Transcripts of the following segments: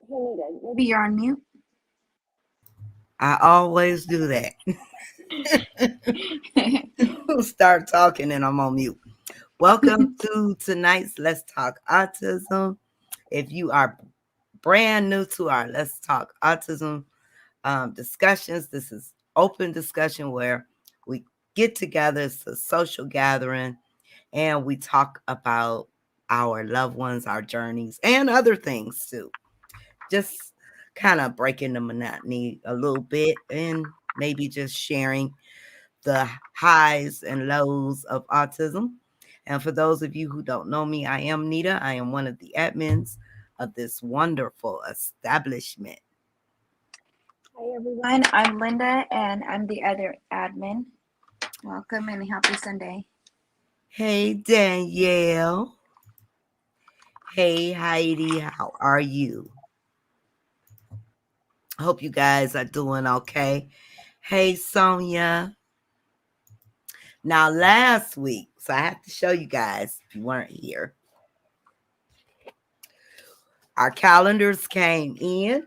Maybe you're on mute. I always do that. Start talking and I'm on mute. Welcome to tonight's Let's Talk Autism. If you are brand new to our Let's Talk Autism discussions, this is open discussion where we get together. It's a social gathering and we talk about our loved ones, our journeys, and other things too. Just kind of breaking the monotony a little bit and maybe just sharing the highs and lows of autism. And for those of you who don't know me, I am Nita. I am one of the admins of this wonderful establishment. Hi everyone, I'm Linda and I'm the other admin. Welcome and happy Sunday. Hey, Danielle. Hey, Heidi. How are you? Hope you guys are doing okay. Hey, Sonia. Now, last week, so I have to show you guys if you weren't here, our calendars came in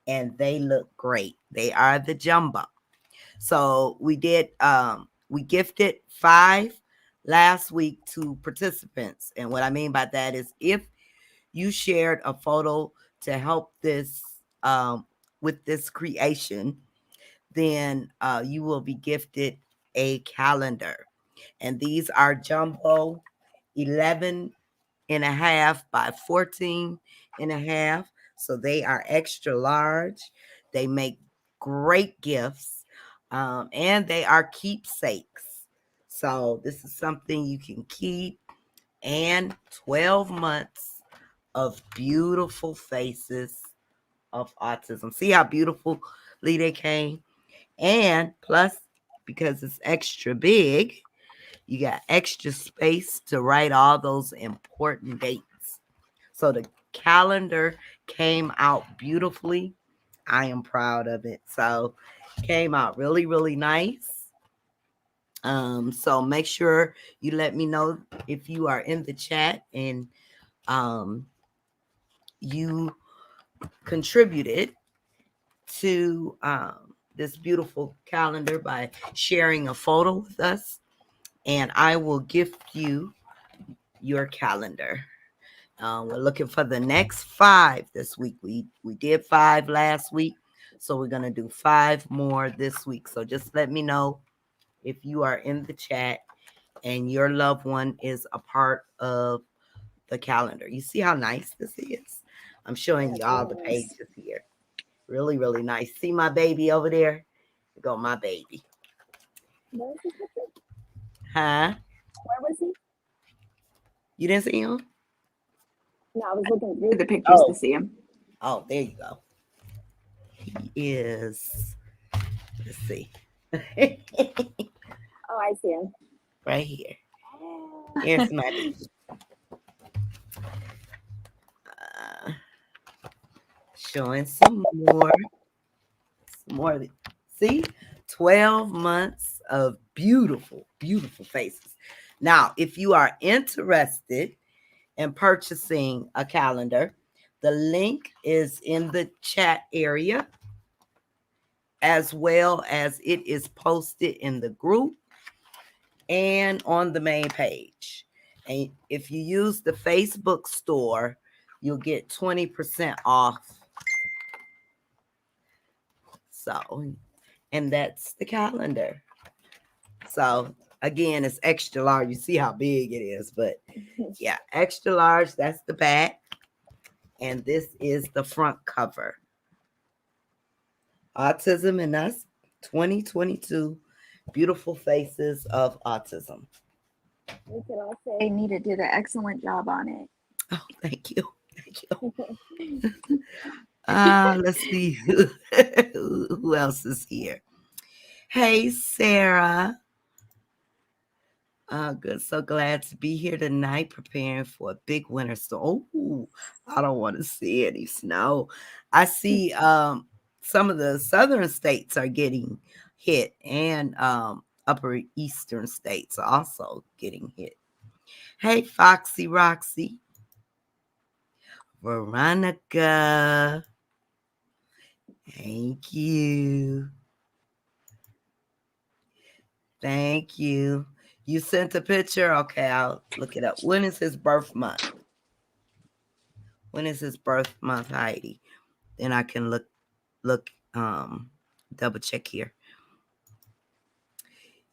and they look great. They are the jumbo. So we gifted 5 last week to participants. And what I mean by that is if you shared a photo to help this with this creation, then you will be gifted a calendar. And these are jumbo 11 and a half by 14 and a half. So they are extra large. They make great gifts and they are keepsakes. So this is something you can keep, and 12 months of beautiful faces of autism. See how beautifully they came? And plus, because it's extra big, you got extra space to write all those important dates. So the calendar came out beautifully. I am proud of it. So came out really, really nice. So make sure you let me know if you are in the chat and um you contributed to this beautiful calendar by sharing a photo with us, and I will gift you your calendar. We're looking for the next 5 this week. We did 5 last week, so we're gonna do 5 more this week. So just let me know if you are in the chat and your loved one is a part of the calendar. You see how nice this is? I'm showing you all the pages here. Really, really nice. See my baby over there? There go my baby. Huh? Where was he? You didn't see him? No, I was looking through the pictures to see him. Oh, there you go. He is, let's see. Oh, I see him. Right here. Here's my baby. Uh, Showing some more. Some more. See? 12 months of beautiful, beautiful faces. Now, if you are interested in purchasing a calendar, the link is in the chat area, as well as it is posted in the group and on the main page. And if you use the Facebook store, you'll get 20% off. So, and that's the calendar. So, again, it's extra large. You see how big it is, but yeah, extra large. That's the back. And this is the front cover. Autism in Us 2022, Beautiful Faces of Autism. We could all say Nita did an excellent job on it. Oh, thank you. Thank you. Let's see who else is here. Hey, Sarah. Good. So glad to be here tonight, preparing for a big winter storm. Oh, I don't want to see any snow. I see some of the southern states are getting hit, and upper eastern states are also getting hit. Hey, Foxy Roxy. Veronica. Thank you. Thank you. You sent a picture? Okay, I'll look it up. When is his birth month? When is his birth month, Heidi? Then I can look double check here.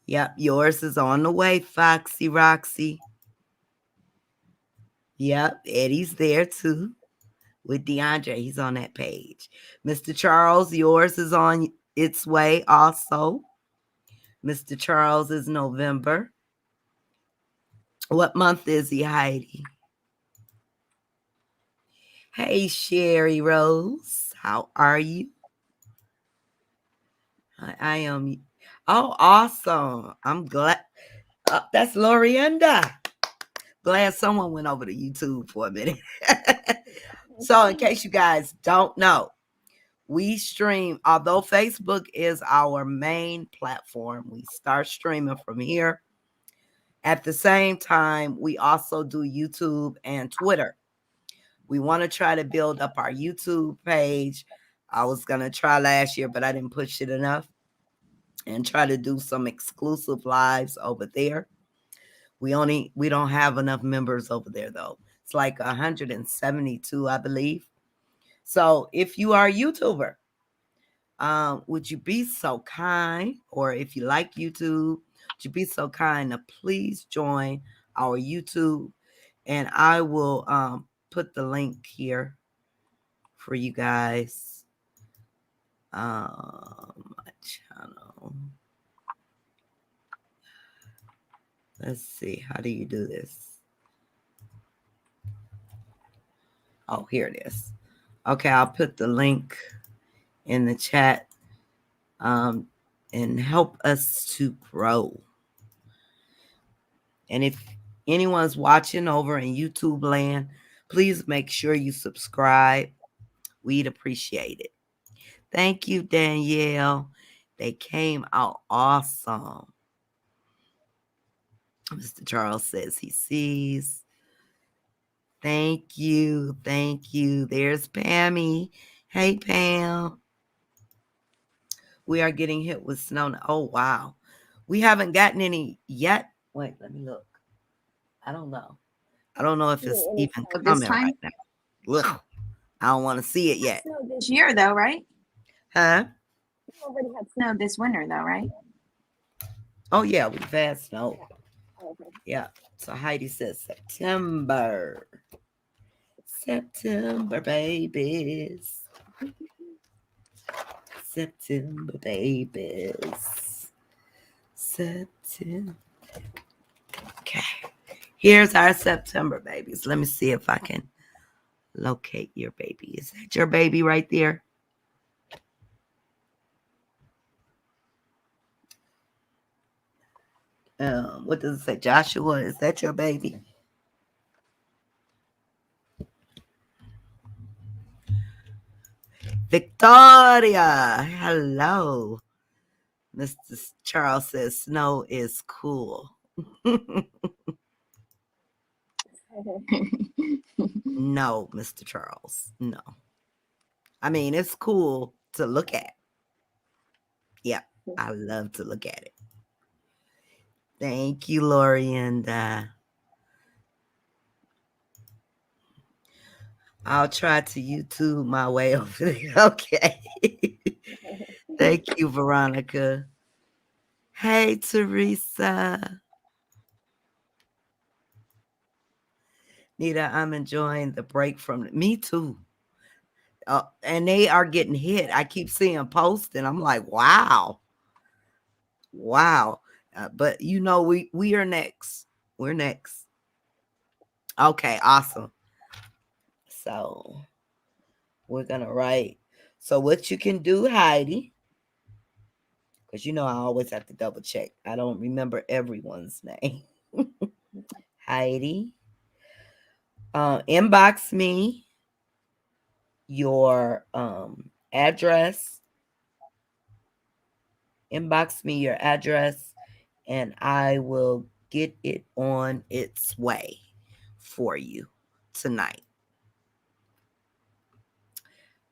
Yep, yours is on the way, Foxy Roxy. Yep, Eddie's there too with DeAndre. He's on that page. Mr. Charles, yours is on its way also. Mr. Charles is November. What month is he, Heidi? Hey, Sherry Rose. How are you? I am. Oh, awesome. I'm glad. That's Lorienda. Glad someone went over to YouTube for a minute. So, in case you guys don't know, we stream, although Facebook is our main platform, we start streaming from here. At the same time, we also do YouTube and Twitter. We want to try to build up our YouTube page. I was going to try last year, but I didn't push it enough, and try to do some exclusive lives over there. We don't have enough members over there though. It's like 172, I believe. So if you are a YouTuber, would you be so kind, or if you like YouTube, would you be so kind to please join our YouTube, and I will put the link here for you guys. My channel. Let's see. How do you do this? Oh, here it is. Okay, I'll put the link in the chat, and help us to grow. And if anyone's watching over in YouTube land, please make sure you subscribe. We'd appreciate it. Thank you, Danielle. They came out awesome. Mr. Charles says he sees. Thank you. Thank you. There's Pammy. Hey, Pam. We are getting hit with snow. Oh, wow. We haven't gotten any yet. Wait, let me look. I don't know. I don't know if it's Any even snow this coming time? right now. Ugh, I don't want to see it yet. Snow this year, though, right? Huh? You already had snow this winter, though, right? Oh, yeah, we've had snow. Okay. Yeah. So Heidi says September. September babies. September babies. September. Okay. Here's our September babies. Let me see if I can locate your baby. Is that your baby right there? What does it say? Joshua, is that your baby? Victoria, hello. Mr. Charles says snow is cool. No, Mr. Charles, no. I mean, it's cool to look at. Yeah, I love to look at it. Thank you, Lori, and I'll try to YouTube my way over there. Okay. Thank you, Veronica. Hey, Teresa. Nita, I'm enjoying the break from me too. And they are getting hit. I keep seeing posts, and I'm like, wow, wow. But we are next. We're next. Okay, awesome. So we're gonna write. So what you can do, Heidi, because I always have to double check. I don't remember everyone's name. Heidi, inbox me your address. Inbox me your address, and I will get it on its way for you tonight.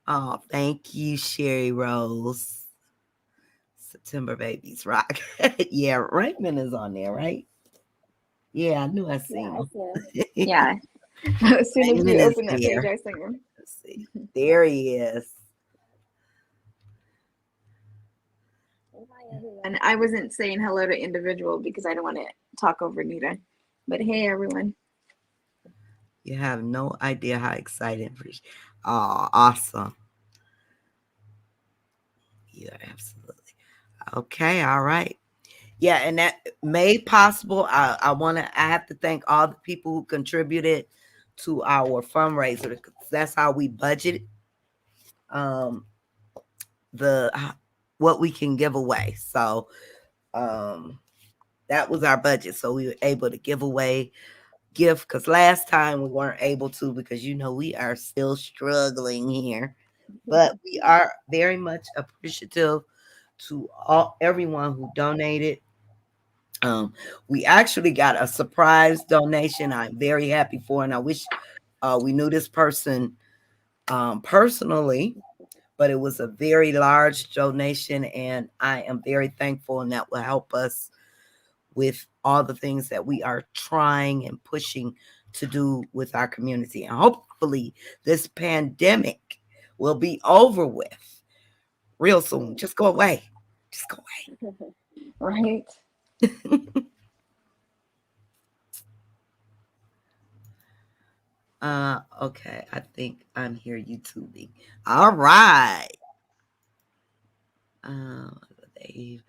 Oh, thank you, Sherry Rose. September babies rock. Yeah, Raymond is on there, right? Yeah, I knew I Yeah, seen I him. see him. Yeah. As soon as we Raymond is open that page, there. I see him. Let's see. There he is. Hi, everyone. I wasn't saying hello to individual because I don't want to talk over Nita. But hey, everyone. You have no idea how excited. Oh, awesome. Yeah, absolutely. Okay, all right. Yeah, and that made possible. I have to thank all the people who contributed to our fundraiser, because that's how we budget um the what we can give away. So um that was our budget. So we were able to give away gift, because last time we weren't able to, because we are still struggling here. But we are very much appreciative to everyone who donated. Um, we actually got a surprise donation. I'm very happy for, and I wish we knew this person personally, but it was a very large donation, and I am very thankful, and that will help us with all the things that we are trying and pushing to do with our community. And hopefully, this pandemic will be over with real soon. Just go away. Just go Right? away. Okay. I think I'm here YouTubing. All right. They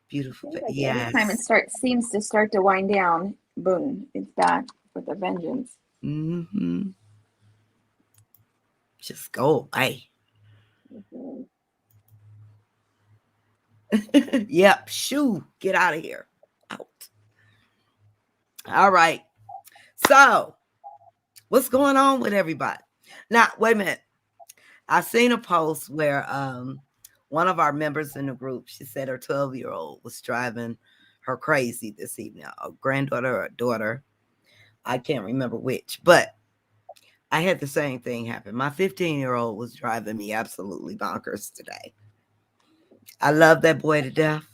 beautiful. Seems like every time it Yes. seems to start to wind down, boom, it's back with a vengeance. Mm-hmm. Just go away. Mhm. Yep. Shoo. Get out of here. Out. All right. So, what's going on with everybody? Now, wait a minute. I seen a post where one of our members in the group, she said her 12-year-old was driving her crazy this evening. A granddaughter or a daughter, I can't remember which, but I had the same thing happen. My 15-year-old was driving me absolutely bonkers today. I love that boy to death,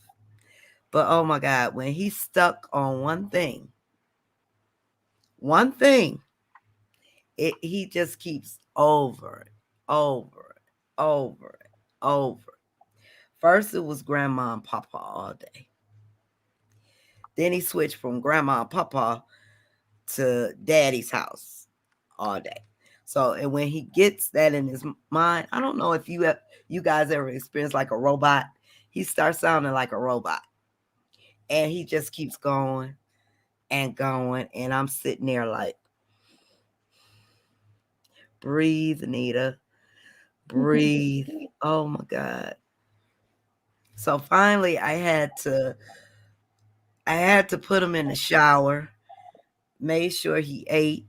but oh my God, when he's stuck on one thing, he just keeps over it, over it, over it, over. First, it was grandma and papa all day. Then he switched from grandma and papa to daddy's house all day. So, and when he gets that in his mind, I don't know if you guys ever experienced like a robot. He starts sounding like a robot, and he just keeps going and going. And I'm sitting there like, breathe, Anita, breathe. Oh my God. So finally, I had to put him in the shower. Made sure he ate.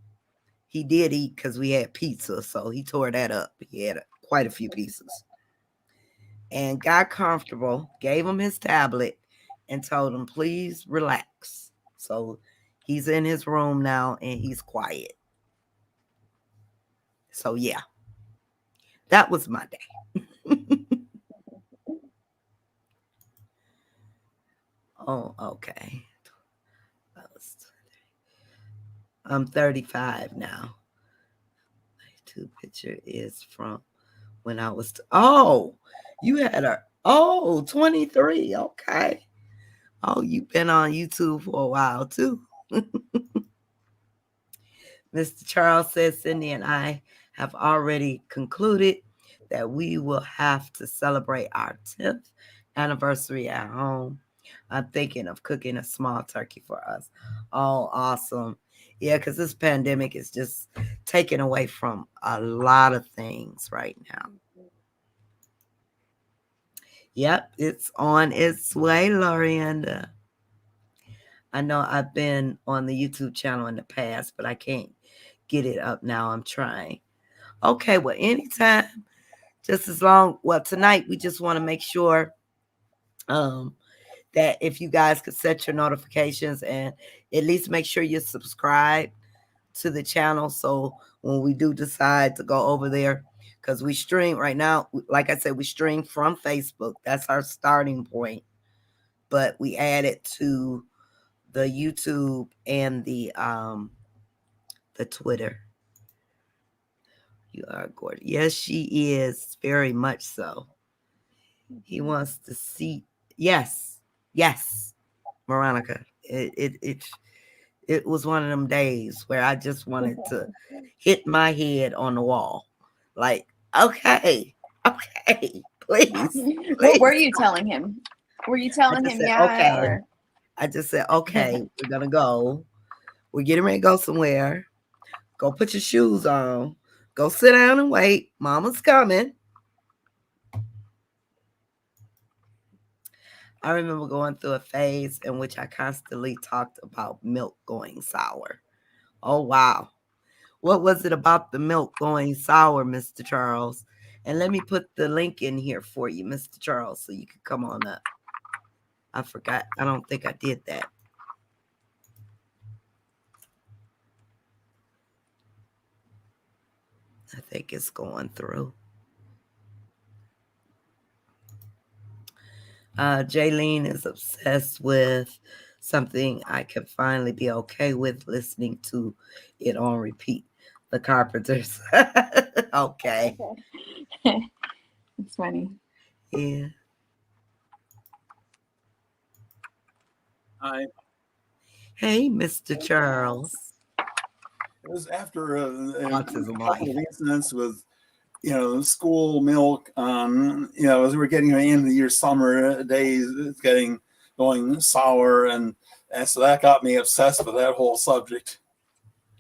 He did eat because we had pizza, so he tore that up. He had quite a few pieces. And got comfortable, gave him his tablet, and told him, please relax. So he's in his room now and he's quiet. So, yeah, that was my day. Oh, okay. I'm 35 now. My two picture is from when I was, oh, you had a, oh, 23. Okay. Oh, you've been on YouTube for a while too. Mr. Charles says Cindy and I have already concluded that we will have to celebrate our 10th anniversary at home. I'm thinking of cooking a small turkey for us. Oh, awesome. Yeah, because this pandemic is just taking away from a lot of things right now. Yep, it's on its way, Lorianda. I know I've been on the YouTube channel in the past, but I can't get it up now. I'm trying. Okay, well, anytime, just as long. Well, tonight we just want to make sure um, that if you guys could set your notifications and at least make sure you subscribe to the channel, so when we do decide to go over there, because we stream right now. Like I said, we stream from Facebook. That's our starting point. But we added to the YouTube and the Twitter. You are gorgeous. Yes, she is very much so. He wants to see. Yes, yes, Veronica. It was one of them days where I just wanted to hit my head on the wall. Like, okay, okay, please, What were please. you telling him? Were you I telling just him said, yeah okay. or? I just said, okay, we're gonna go. We're getting ready to go somewhere. Go put your shoes on. Go sit down and wait. Mama's coming. I remember going through a phase in which I constantly talked about milk going sour. Oh, wow. What was it about the milk going sour, Mr. Charles? And let me put the link in here for you, Mr. Charles, so you can come on up. I forgot. I don't think I did that. I think it's going through. Jaylene is obsessed with something I can finally be okay with listening to it on repeat. The Carpenters. Okay. It's funny. Yeah. I Hey, Mr. Charles. It was after a Autism couple life. of incidents with school milk. As we were getting to the end of the year, summer days, it's getting going sour, and so that got me obsessed with that whole subject.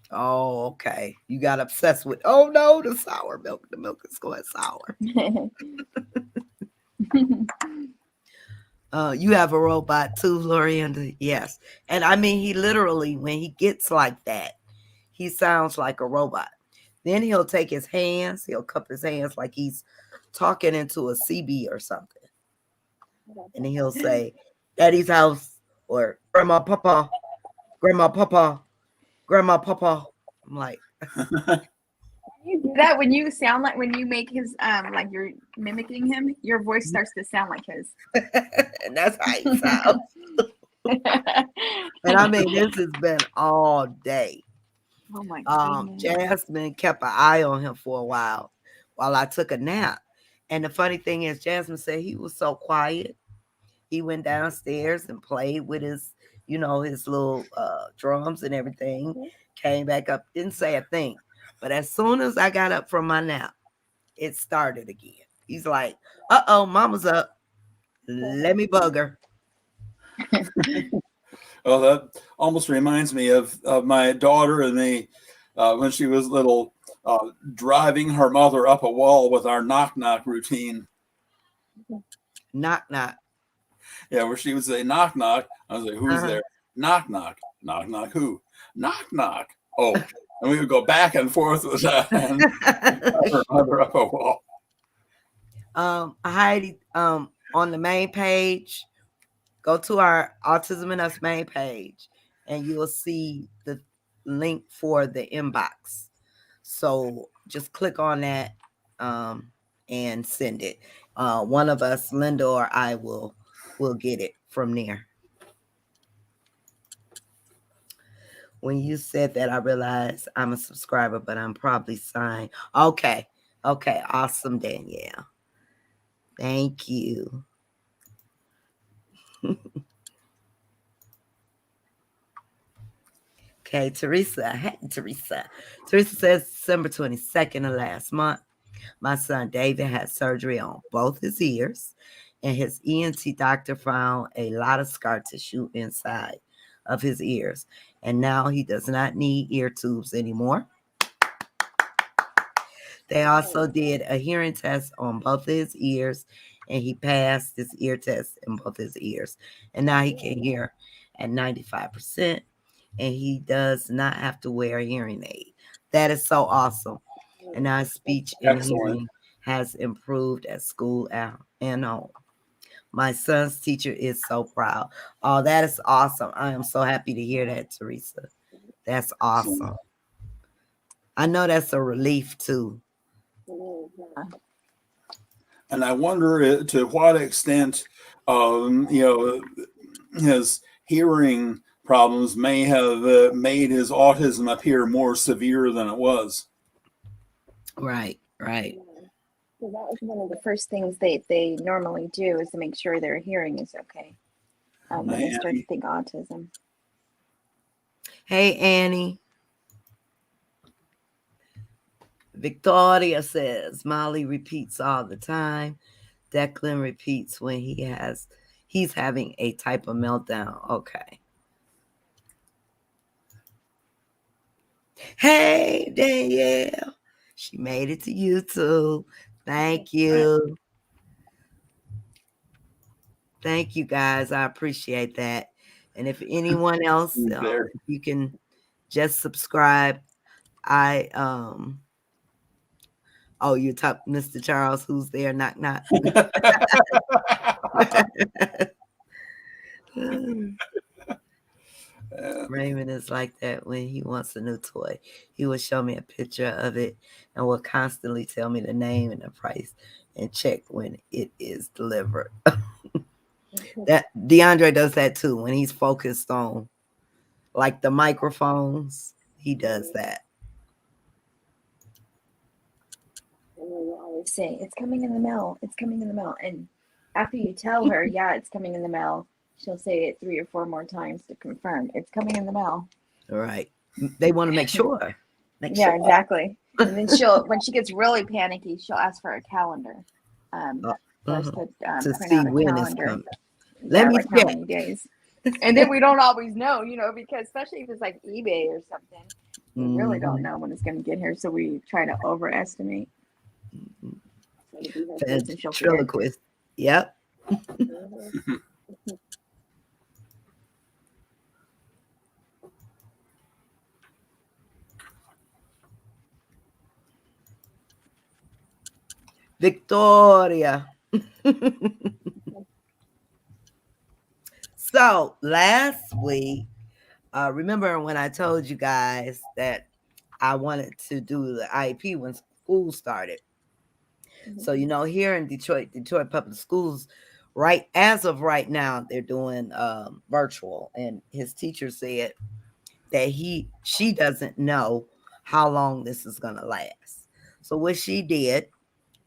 Oh, okay. You got obsessed with, oh no, the sour milk. The milk is going sour. You have a robot too, Lorienda? Yes. And I mean, he literally, when he gets like that, he sounds like a robot. Then he'll take his hands, he'll cup his hands like he's talking into a CB or something. And then he'll say, Daddy's house, or Grandma Papa, Grandma Papa, Grandma Papa. I'm like, You do that when you sound like when you make his like you're mimicking him, your voice starts to sound like his. and that's how he sounds. And I mean, this has been all day. Oh my goodness. Jasmine kept an eye on him for a while I took a nap. And the funny thing is, Jasmine said he was so quiet. He went downstairs and played with his, his little drums and everything. Came back up, didn't say a thing. But as soon as I got up from my nap, it started again. He's like, uh-oh, mama's up. Let me bug her. Well, that almost reminds me of my daughter and me when she was little, driving her mother up a wall with our knock-knock routine. Knock, knock. Yeah, where she would say, knock, knock. I was like, who's there? Knock, knock. Knock, knock, who? Knock, knock. Oh, and we would go back and forth with that and her mother up a wall. Heidi, on the main page, go to our Autism and Us main page, and you'll see the link for the inbox. So just click on that and send it. One of us, Linda or I, will get it from there. When you said that, I realized I'm a subscriber, but I'm probably signed. Okay, awesome, Danielle. Thank you. Okay, Teresa. Hey, Teresa. Teresa says December 22nd of last month, my son David had surgery on both his ears, and his ENT doctor found a lot of scar tissue inside of his ears. And now he does not need ear tubes anymore. They also did a hearing test on both of his ears, and he passed his ear test in both his ears. And now he can hear at 95%, and he does not have to wear a hearing aid. That is so awesome. And now his speech and hearing has improved at school and home. My son's teacher is so proud. Oh, that is awesome. I am so happy to hear that, Teresa. That's awesome. I know that's a relief too. And I wonder to what extent, his hearing problems may have made his autism appear more severe than it was. Right. So that was one of the first things they normally do is to make sure their hearing is okay when they start to think autism. Hey, Annie. Victoria says Molly repeats all the time. Declan repeats when he's having a type of meltdown. Okay. Hey, Danielle. She made it to YouTube. Thank you. Thank you, guys. I appreciate that. And if anyone else, you can just subscribe. Oh, you talk, Mr. Charles, who's there? Knock, knock. Raymond is like that when he wants a new toy. He will show me a picture of it and will constantly tell me the name and the price and check when it is delivered. That DeAndre does that too. When he's focused on like the microphones, he does that. And we will always say, it's coming in the mail. It's coming in the mail. And after you tell her, yeah, it's coming in the mail, she'll say it 3 or 4 more times to confirm it's coming in the mail. All right. They want to make sure. Yeah, exactly. And then when she gets really panicky, she'll ask for a calendar. For us to print see out a when calendar. it's coming. Let me how many days. And then we don't always know, because especially if it's like eBay or something, we really don't know when it's going to get here. So we try to overestimate. Ventriloquist. Yep. Victoria. So last week, remember when I told you guys that I wanted to do the IEP when school started? So, here in Detroit Public Schools, as of right now, they're doing virtual. And his teacher said that she doesn't know how long this is going to last. So what she did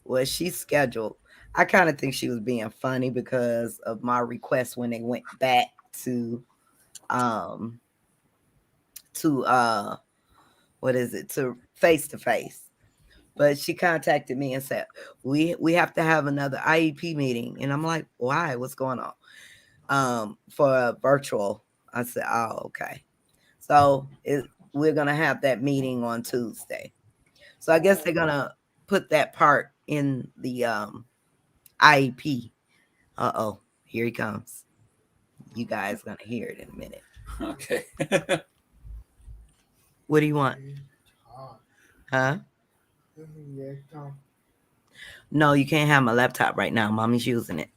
was she scheduled. I kind of think she was being funny because of my request when they went back to face to face. But she contacted me and said, we have to have another IEP meeting. And I'm like, why? What's going on? For a virtual. I said, oh, okay. So we're going to have that meeting on Tuesday. So I guess they're going to put that part in the IEP. Uh-oh, here he comes. You guys going to hear it in a minute. Okay. What do you want? Huh? No, you can't have my laptop right now. Mommy's using it.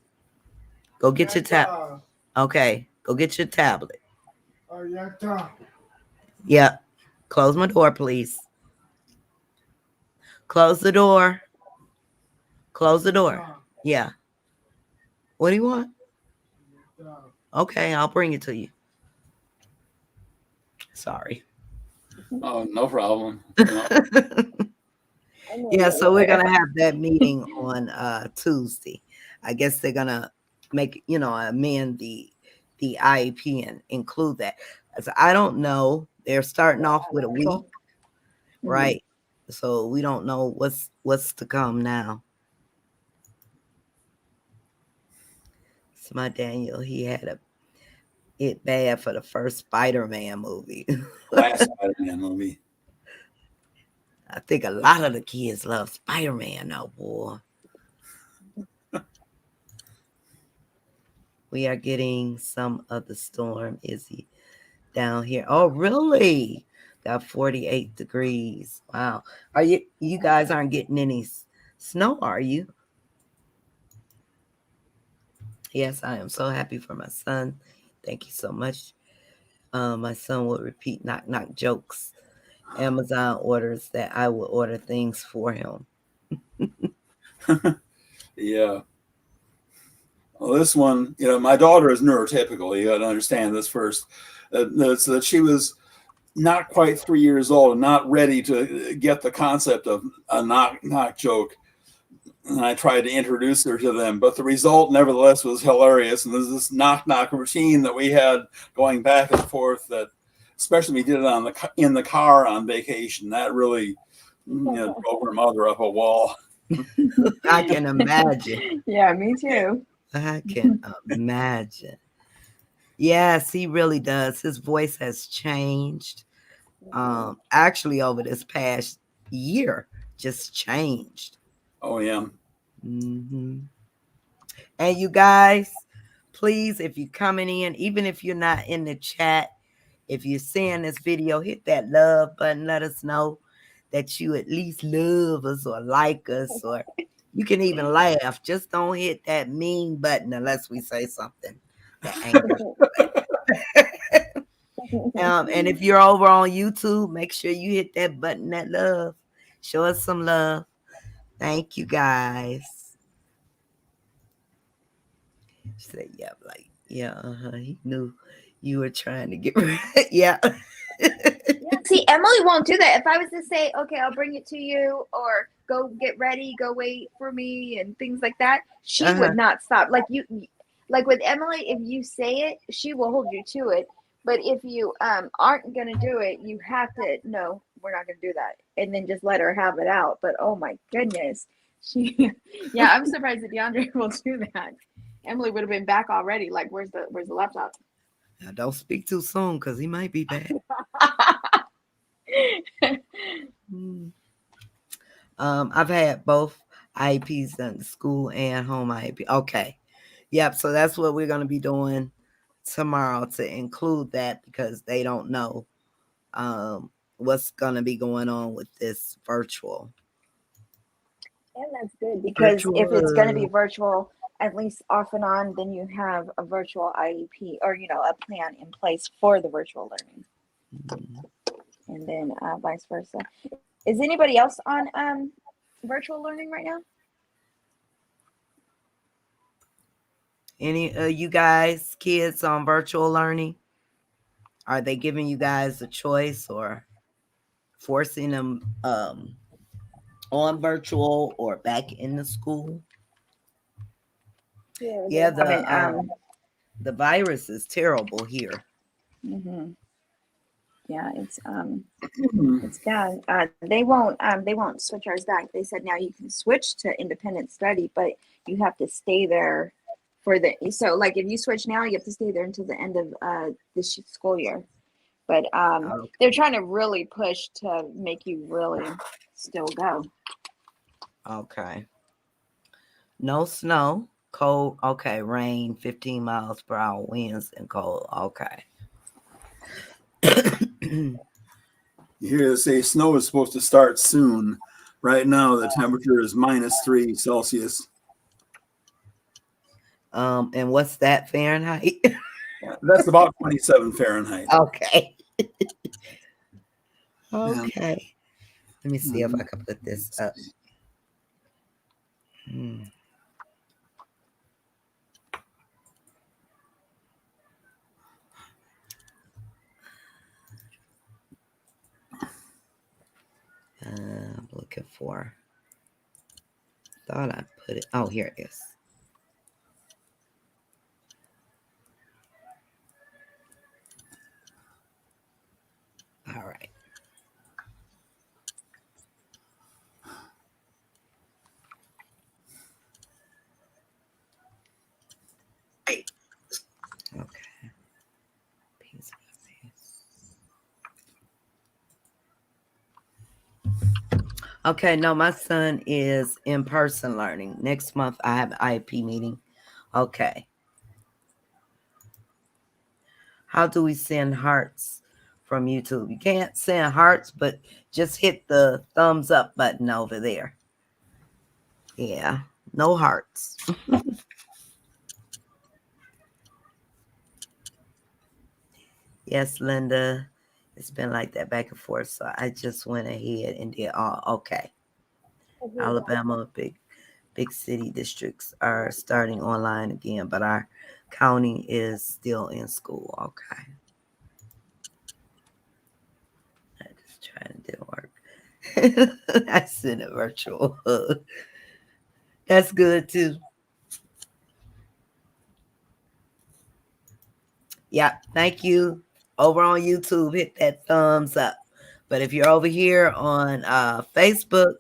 Go get your tablet. Okay, go get your tablet. Yeah. Close my door, please. Close the door. Close the door. Yeah. What do you want? Okay, I'll bring it to you. Sorry. Oh, no problem. Yeah, so we're gonna have that meeting on Tuesday. I guess they're gonna make amend the IEP and include that. So I don't know. They're starting off with a week, right? So we don't know what's to come now. So my Daniel, he had it bad for the first Spider-Man movie. Last Spider-Man movie. I think a lot of the kids love Spider-Man now, boy. We are getting some of the storm, Izzy, down here. Oh, really? Got 48 degrees. Wow. Are you guys aren't getting any snow, are you? Yes, I am so happy for my son. Thank you so much. My son would repeat knock knock jokes. Amazon orders that I will order things for him. Yeah. Well, this one, my daughter is neurotypical. You got to understand this first. That's that she was not quite 3 years old and not ready to get the concept of a knock joke. And I tried to introduce her to them, but the result, nevertheless, was hilarious. And there's this knock routine that we had going back and forth. That, especially, we did it in the car on vacation. That really, drove her mother up a wall. I can imagine. Yeah, me too. I can imagine. Yes, he really does. His voice has changed. Actually, over this past year, just changed. Oh yeah. Hmm. And you guys, please, if you're coming in, even if you're not in the chat, if you're seeing this video, hit that love button. Let us know that you at least love us or like us, or you can even laugh. Just don't hit that mean button unless we say something that angers you. And if you're over on YouTube, make sure you hit that button, that love. Show us some love. Thank you, guys. She said, yeah, like, yeah, he knew you were trying to get rid. Yeah. Yeah, see, Emily won't do that. If I was to say, okay, I'll bring it to you, or go get ready, go wait for me, and things like that, she would not stop. Like like with Emily, if you say it, she will hold you to it. But if you aren't gonna do it, you have to, no, we're not gonna do that, and then just let her have it out. But oh my goodness, she, yeah, I'm surprised that DeAndre will do that. Emily would have been back already. Like, where's the laptop? Now, don't speak too soon because he might be back. I've had both IEPs done, school and home IEP. Okay. Yep. So that's what we're going to be doing tomorrow, to include that, because they don't know what's going to be going on with this virtual. And that's good, because if it's going to be virtual, at least off and on, then you have a virtual IEP, or a plan in place for the virtual learning, and then vice versa. Is anybody else on virtual learning right now? Any you guys, kids on virtual learning? Are they giving you guys a choice, or forcing them on virtual or back in the school? Yeah, the virus is terrible here. Mm-hmm. Yeah, it's bad. They won't switch ours back. They said now you can switch to independent study, but you have to stay there so like if you switch now, you have to stay there until the end of this school year. But they're trying to really push to make you really still go. Okay. No snow, cold. Okay, rain, 15 miles per hour winds, and cold. Okay. You hear they say snow is supposed to start soon. Right now, the temperature is -3 Celsius. And what's that Fahrenheit? That's about 27 Fahrenheit. Okay. Okay. Let me see if I can put this up. I'm looking for. Thought I put it. Oh, here it is. All right. Okay. Okay, no, my son is in person learning. Next month I have an IEP meeting. Okay. How do we send hearts from YouTube? You can't send hearts, but just hit the thumbs up button over there. Yeah, no hearts. Yes, Linda. It's been like that back and forth. So I just went ahead and did all. Okay. Alabama, big city districts are starting online again, but our county is still in school. Okay. I just tried and didn't work. I sent a virtual hug. That's good too. Yeah, thank you. Over on YouTube, hit that thumbs up. But if you're over here on Facebook,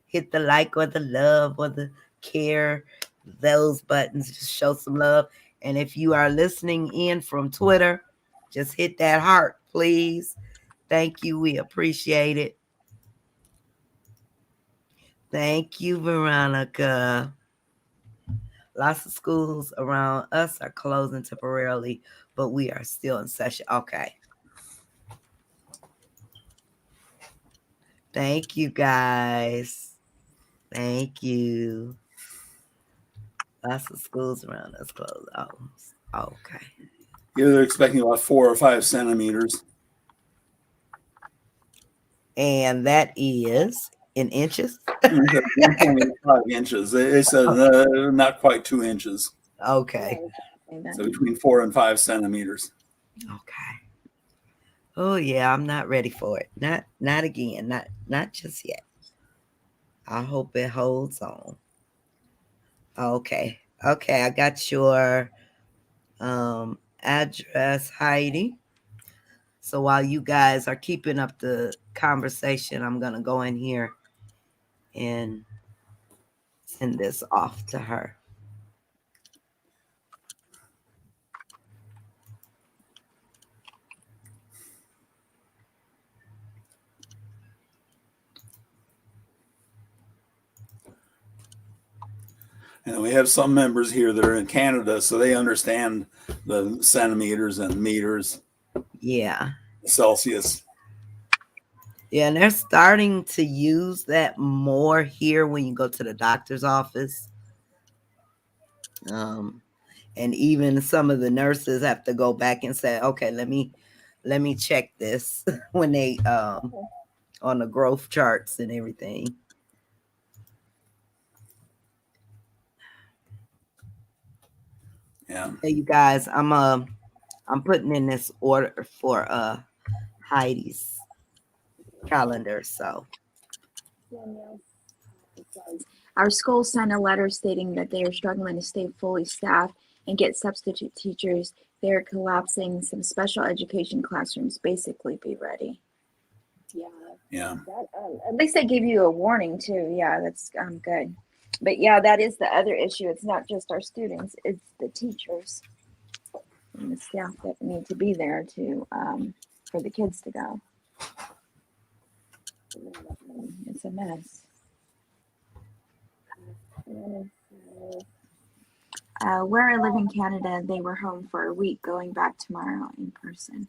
hit the like or the love or the care, those buttons. Just show some love. And if you are listening in from Twitter, just hit that heart, please. Thank you. We appreciate it. Thank you, Veronica. Lots of schools around us are closing temporarily, but we are still in session. Okay. Thank you, guys. Thank you. Lots of schools around us closed. Oh, okay. Yeah, they're expecting about 4 or 5 centimeters. And that is in inches. 1.85 inches. They said not quite 2 inches. Okay. So between 4 and 5 centimeters. Okay. Oh yeah, I'm not ready for it. Not again. Not just yet. I hope it holds on. Okay. Okay, I got your address, Heidi. So while you guys are keeping up the conversation, I'm gonna go in here and send this off to her. And we have some members here that are in Canada, so they understand the centimeters and meters. Yeah. Celsius. Yeah, and they're starting to use that more here when you go to the doctor's office. And even some of the nurses have to go back and say, okay, let me check this when they on the growth charts and everything. Yeah. Hey, you guys, I'm putting in this order for Heidi's calendar. So our school sent a letter stating that they are struggling to stay fully staffed and get substitute teachers. They're collapsing some special education classrooms. Basically, be ready. Yeah. At least they gave you a warning too. Yeah, that's good. But yeah, that is the other issue. It's not just our students; it's the teachers and the staff that need to be there to for the kids to go. It's a mess. Where I live in Canada, they were home for a week, going back tomorrow in person.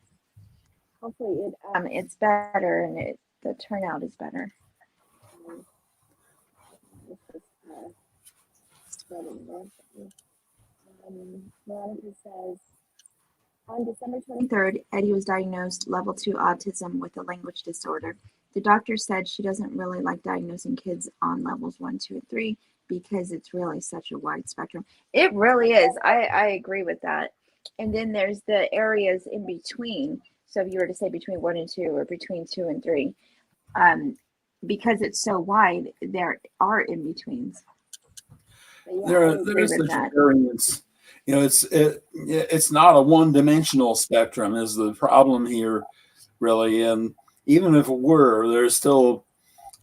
Hopefully, it's better and the turnout is better. Monica says, on December 23rd, Eddie was diagnosed level 2 autism with a language disorder. The doctor said she doesn't really like diagnosing kids on levels 1, 2, and 3 because it's really such a wide spectrum. It really is. I agree with that. And then there's the areas in between. So if you were to say between 1 and 2 or between 2 and 3, because it's so wide, there are in betweens. Yeah, there is such a variance. You know, it's not a one-dimensional spectrum is the problem here, really. And even if it were, there's still,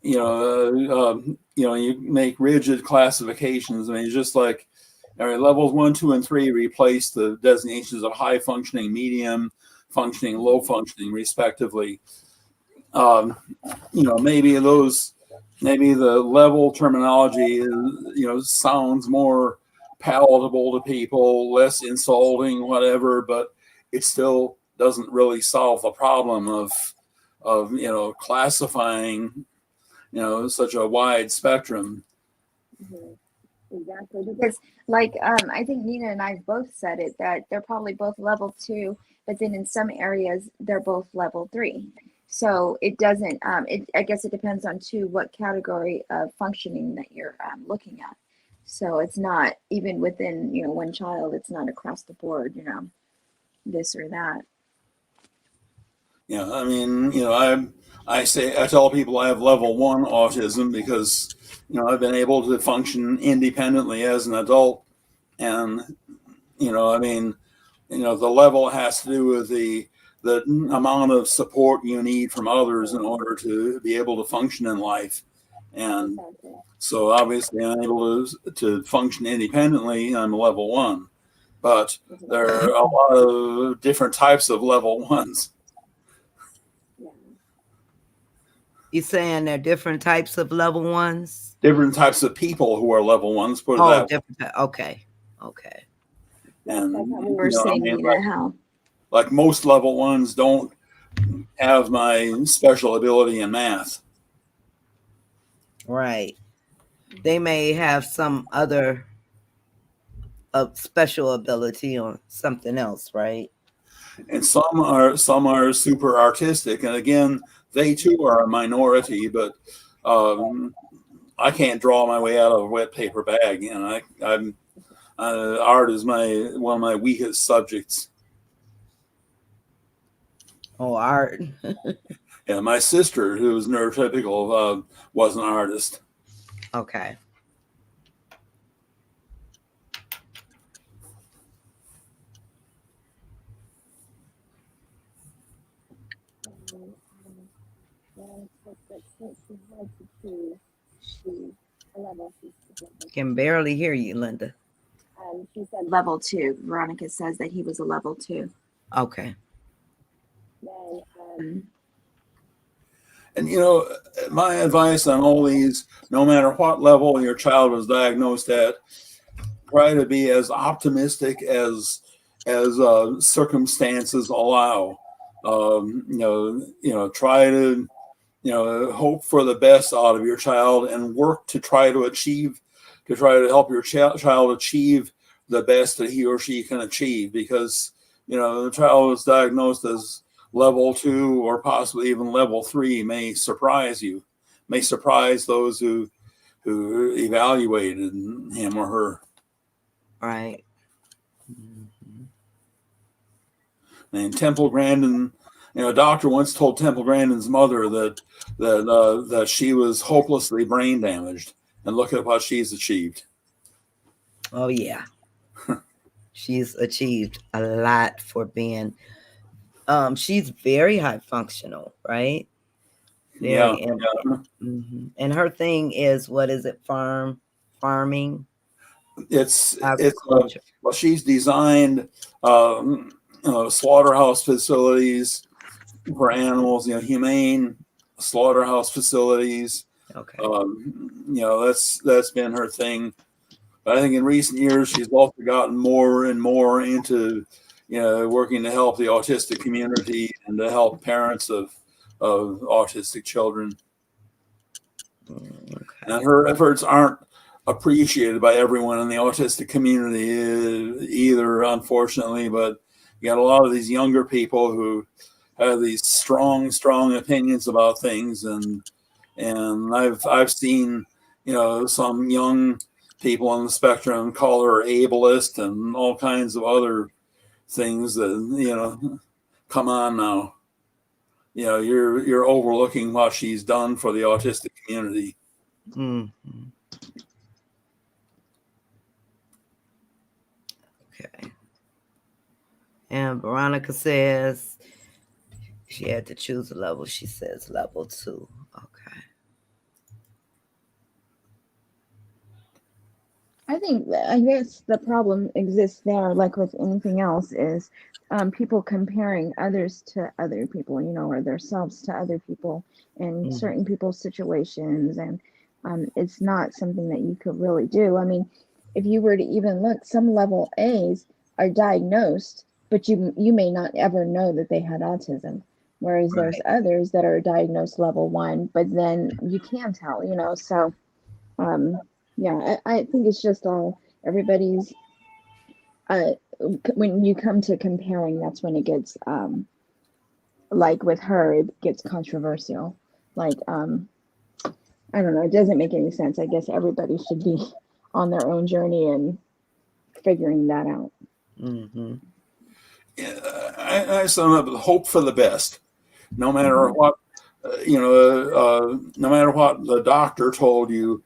you make rigid classifications. I mean, just like levels 1, 2, and 3 replace the designations of high functioning, medium functioning, low functioning, respectively. Maybe the level terminology sounds more palatable to people, less insulting, whatever, but it still doesn't really solve the problem of classifying such a wide spectrum. Exactly, because I think Nina and I both said it, that they're probably both level 2, but then in some areas they're both level 3. So it doesn't, I guess it depends on too what category of functioning that you're looking at. So it's not even within, one child, it's not across the board, this or that. Yeah, I mean, I tell people I have level 1 autism because, I've been able to function independently as an adult. And, I mean, the level has to do with the amount of support you need from others in order to be able to function in life. And so obviously I'm able to function independently. I'm level 1, but there are a lot of different types of level 1s. You saying there are different types of level 1s? Different types of people who are level 1s, put it that different. Okay. And we were saying, how like most level 1s don't have my special ability in math. Right. They may have some other special ability on something else, right? And some are super artistic, and again, they too are a minority. But I can't draw my way out of a wet paper bag. Art is one of my weakest subjects. Oh, art. Yeah, my sister, who was neurotypical, was an artist. Okay. Can barely hear you, Linda. She said level 2. Veronica says that he was a level 2. Okay. Then, and my advice on all these, no matter what level your child was diagnosed at, try to be as optimistic as circumstances allow. Try to hope for the best out of your child and work to try to help your child achieve the best that he or she can achieve, because the child was diagnosed as level 2 or possibly even level 3 may surprise those who evaluated him or her. Right. And Temple Grandin, a doctor once told Temple Grandin's mother that she was hopelessly brain damaged, and look at what she's achieved. Oh yeah. She's achieved a lot for being she's very high functional, right? Very. Mm-hmm. And her thing is, what is it? Farming. It's well, she's designed slaughterhouse facilities for animals, humane slaughterhouse facilities. Okay. That's been her thing. But I think in recent years she's also gotten more and more into working to help the autistic community and to help parents of autistic children. Okay. And her efforts aren't appreciated by everyone in the autistic community either, unfortunately. But you got a lot of these younger people who have these strong opinions about things, and I've seen some young people on the spectrum call her ableist and all kinds of other things that come on now. You're overlooking what she's done for the autistic community. Mm-hmm. Okay. And Veronica says she had to choose a level. She says level 2. Okay. I guess the problem exists there, like with anything else, is people comparing others to other people, or themselves to other people in certain people's situations. And it's not something that you could really do. I mean, if you were to even look, some level A's are diagnosed, but you may not ever know that they had autism. Whereas there's others that are diagnosed level 1, but then you can tell, so yeah, I think it's just all everybody's when you come to comparing, that's when it gets like with her, it gets controversial. Like, I don't know. It doesn't make any sense. I guess everybody should be on their own journey and figuring that out. Mm-hmm. Yeah, I sum up hope for the best, no matter what, no matter what the doctor told you.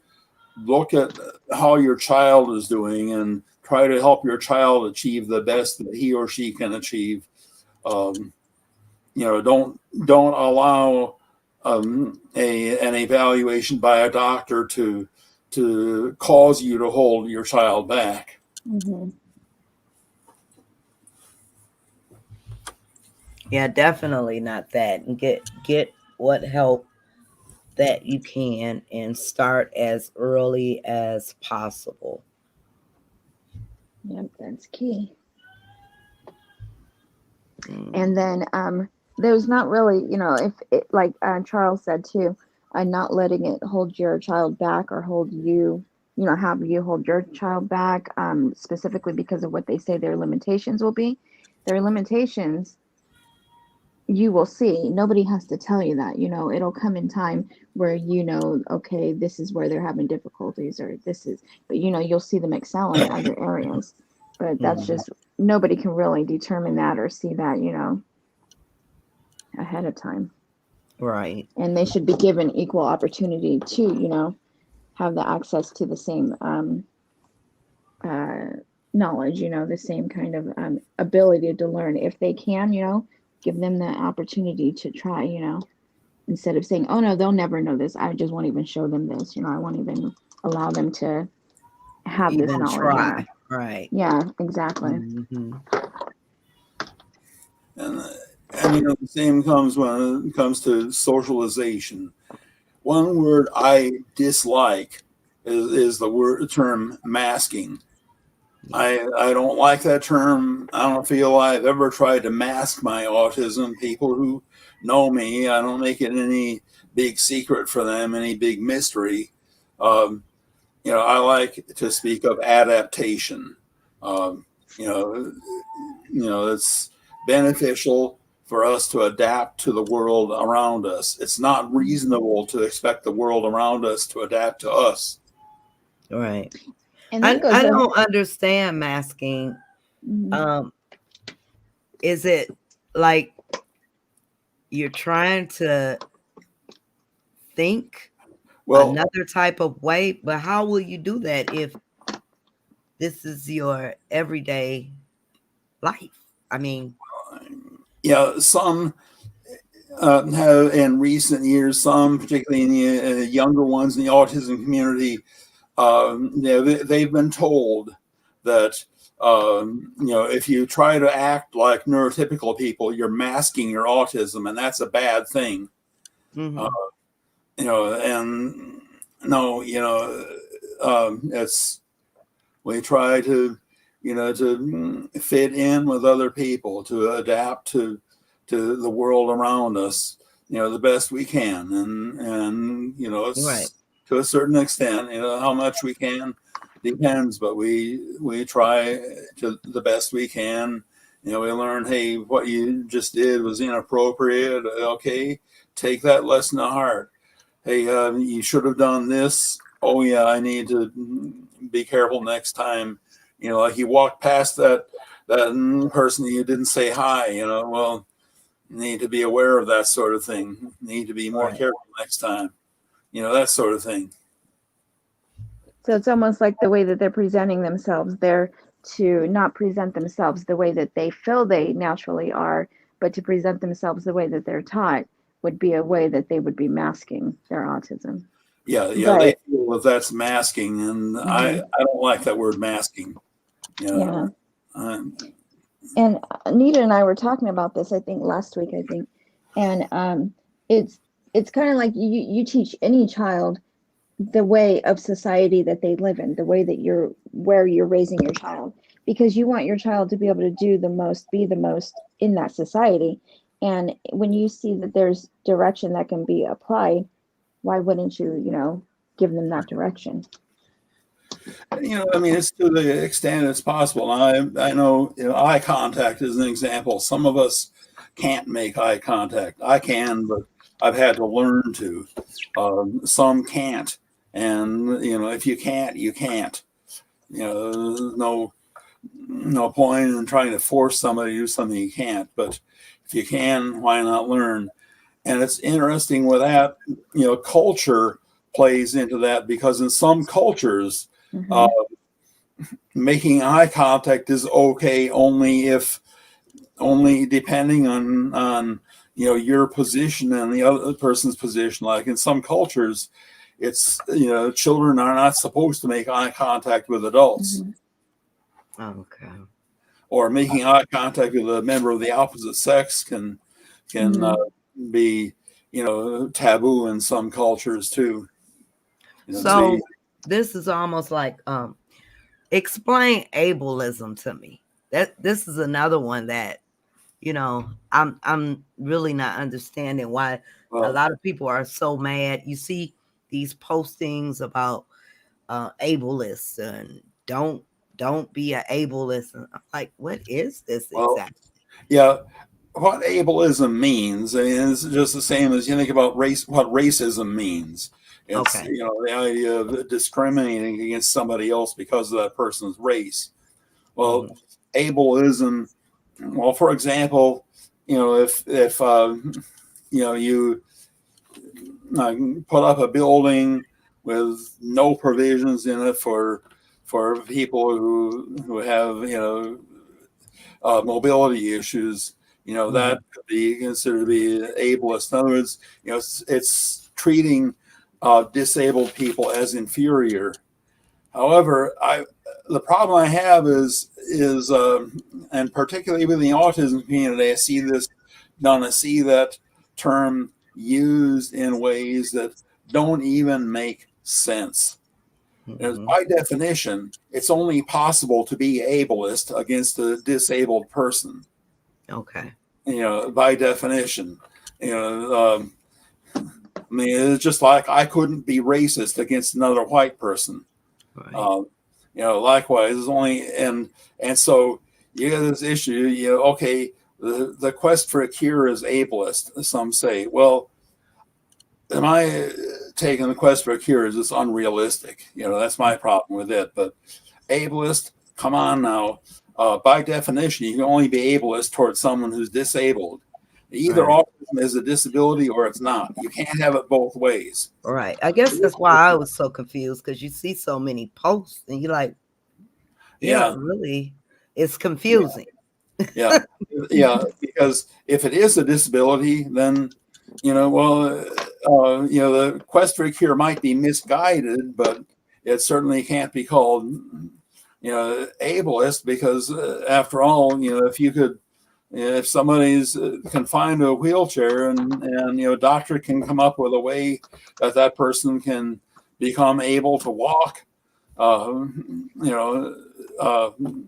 Look at how your child is doing and try to help your child achieve the best that he or she can achieve. Don't allow an evaluation by a doctor to cause you to hold your child back. Mm-hmm. Yeah, definitely not that. And get what help that you can and start as early as possible. Yep, that's key. And then there's not really, if it, like Charles said too, not letting it hold your child back or hold you, have you hold your child back, specifically because of what they say their limitations will be. Their limitations, you will see. Nobody has to tell you that. It'll come in time where okay, this is where they're having difficulties, or this is, but you'll see them excel in other areas. But that's just, nobody can really determine that or see that, ahead of time. Right. And they should be given equal opportunity to, have the access to the same knowledge, the same kind of ability to learn. If they can, give them the opportunity to try, instead of saying, oh no, they'll never know this. I just won't even show them this. I won't even allow them to have Even this knowledge. try. Right. Yeah, exactly. Mm-hmm. And the same comes when it comes to socialization. One word I dislike is the term masking. I don't like that term. I don't feel I've ever tried to mask my autism. People who know me, I don't make it any big secret for them, any big mystery. I like to speak of adaptation. It's beneficial for us to adapt to the world around us. It's not reasonable to expect the world around us to adapt to us. Right. And I don't understand masking. Mm-hmm. Is it like you're trying to think another type of way? But how will you do that if this is your everyday life? I mean, some have in recent years, some particularly in the younger ones in the autism community, they've been told that if you try to act like neurotypical people, you're masking your autism, and that's a bad thing. Mm-hmm. And no, it's, we try to to fit in with other people, to adapt to the world around us, the best we can, and it's right. To a certain extent, how much we can depends, but we try to the best we can. We learn, hey, what you just did was inappropriate. Okay, take that lesson to heart. Hey, you should have done this. Oh yeah, I need to be careful next time. Like you walked past that person, you didn't say hi. Well, need to be aware of that sort of thing. Need to be more careful next time. That sort of thing. So it's almost like the way that they're presenting themselves. They're to not present themselves the way that they feel they naturally are, but to present themselves the way that they're taught would be a way that they would be masking their autism. Yeah, they feel that that's masking, and I don't like that word masking. Yeah. And Anita and I were talking about this, I think last week, and it's kind of like you teach any child the way of society that they live in, the way that where you're raising your child, because you want your child to be able to do the most, be the most in that society. And when you see that there's direction that can be applied, why wouldn't you, give them that direction? It's to the extent it's possible. I know, eye contact is an example. Some of us can't make eye contact. I can, but I've had to learn to. Some can't, and if you can't, you can't. There's no point in trying to force somebody to do something you can't. But if you can, why not learn? And it's interesting with that. Culture plays into that, because in some cultures, making eye contact is okay only depending on your position and the other person's position. Like in some cultures, it's children are not supposed to make eye contact with adults. Okay. Or making eye contact with a member of the opposite sex can be taboo in some cultures too. So this is almost like explain ableism to me. This is another one that I'm really not understanding why a lot of people are so mad. You see these postings about ableists and don't be an ableist. And I'm like, what is this exactly? Yeah, what ableism means is just the same as you think about race. What racism means. It's the idea of discriminating against somebody else because of that person's race. Well, ableism. Well, for example, if you put up a building with no provisions in it for people who have mobility issues, that could be considered to be ableist. In other words, it's treating disabled people as inferior. However, the problem I have is and particularly with the autism community, I see that term used in ways that don't even make sense. By definition, it's only possible to be ableist against a disabled person. Okay. By definition, I mean, it's just like I couldn't be racist against another white person. Right. Likewise, it's only and so you get this issue. Okay, the quest for a cure is ableist. Some say, well, am I taking the quest for a cure is it's unrealistic? That's my problem with it. But ableist, come on now. By definition, you can only be ableist towards someone who's disabled. Either autism is a disability or it's not. You can't have it both ways. Right. I guess that's why I was so confused, because you see so many posts and you're like, really, it's confusing. Yeah. Because if it is a disability, then the quest for a cure might be misguided, but it certainly can't be called ableist, because after all, if somebody's confined to a wheelchair and a doctor can come up with a way that person can become able to walk,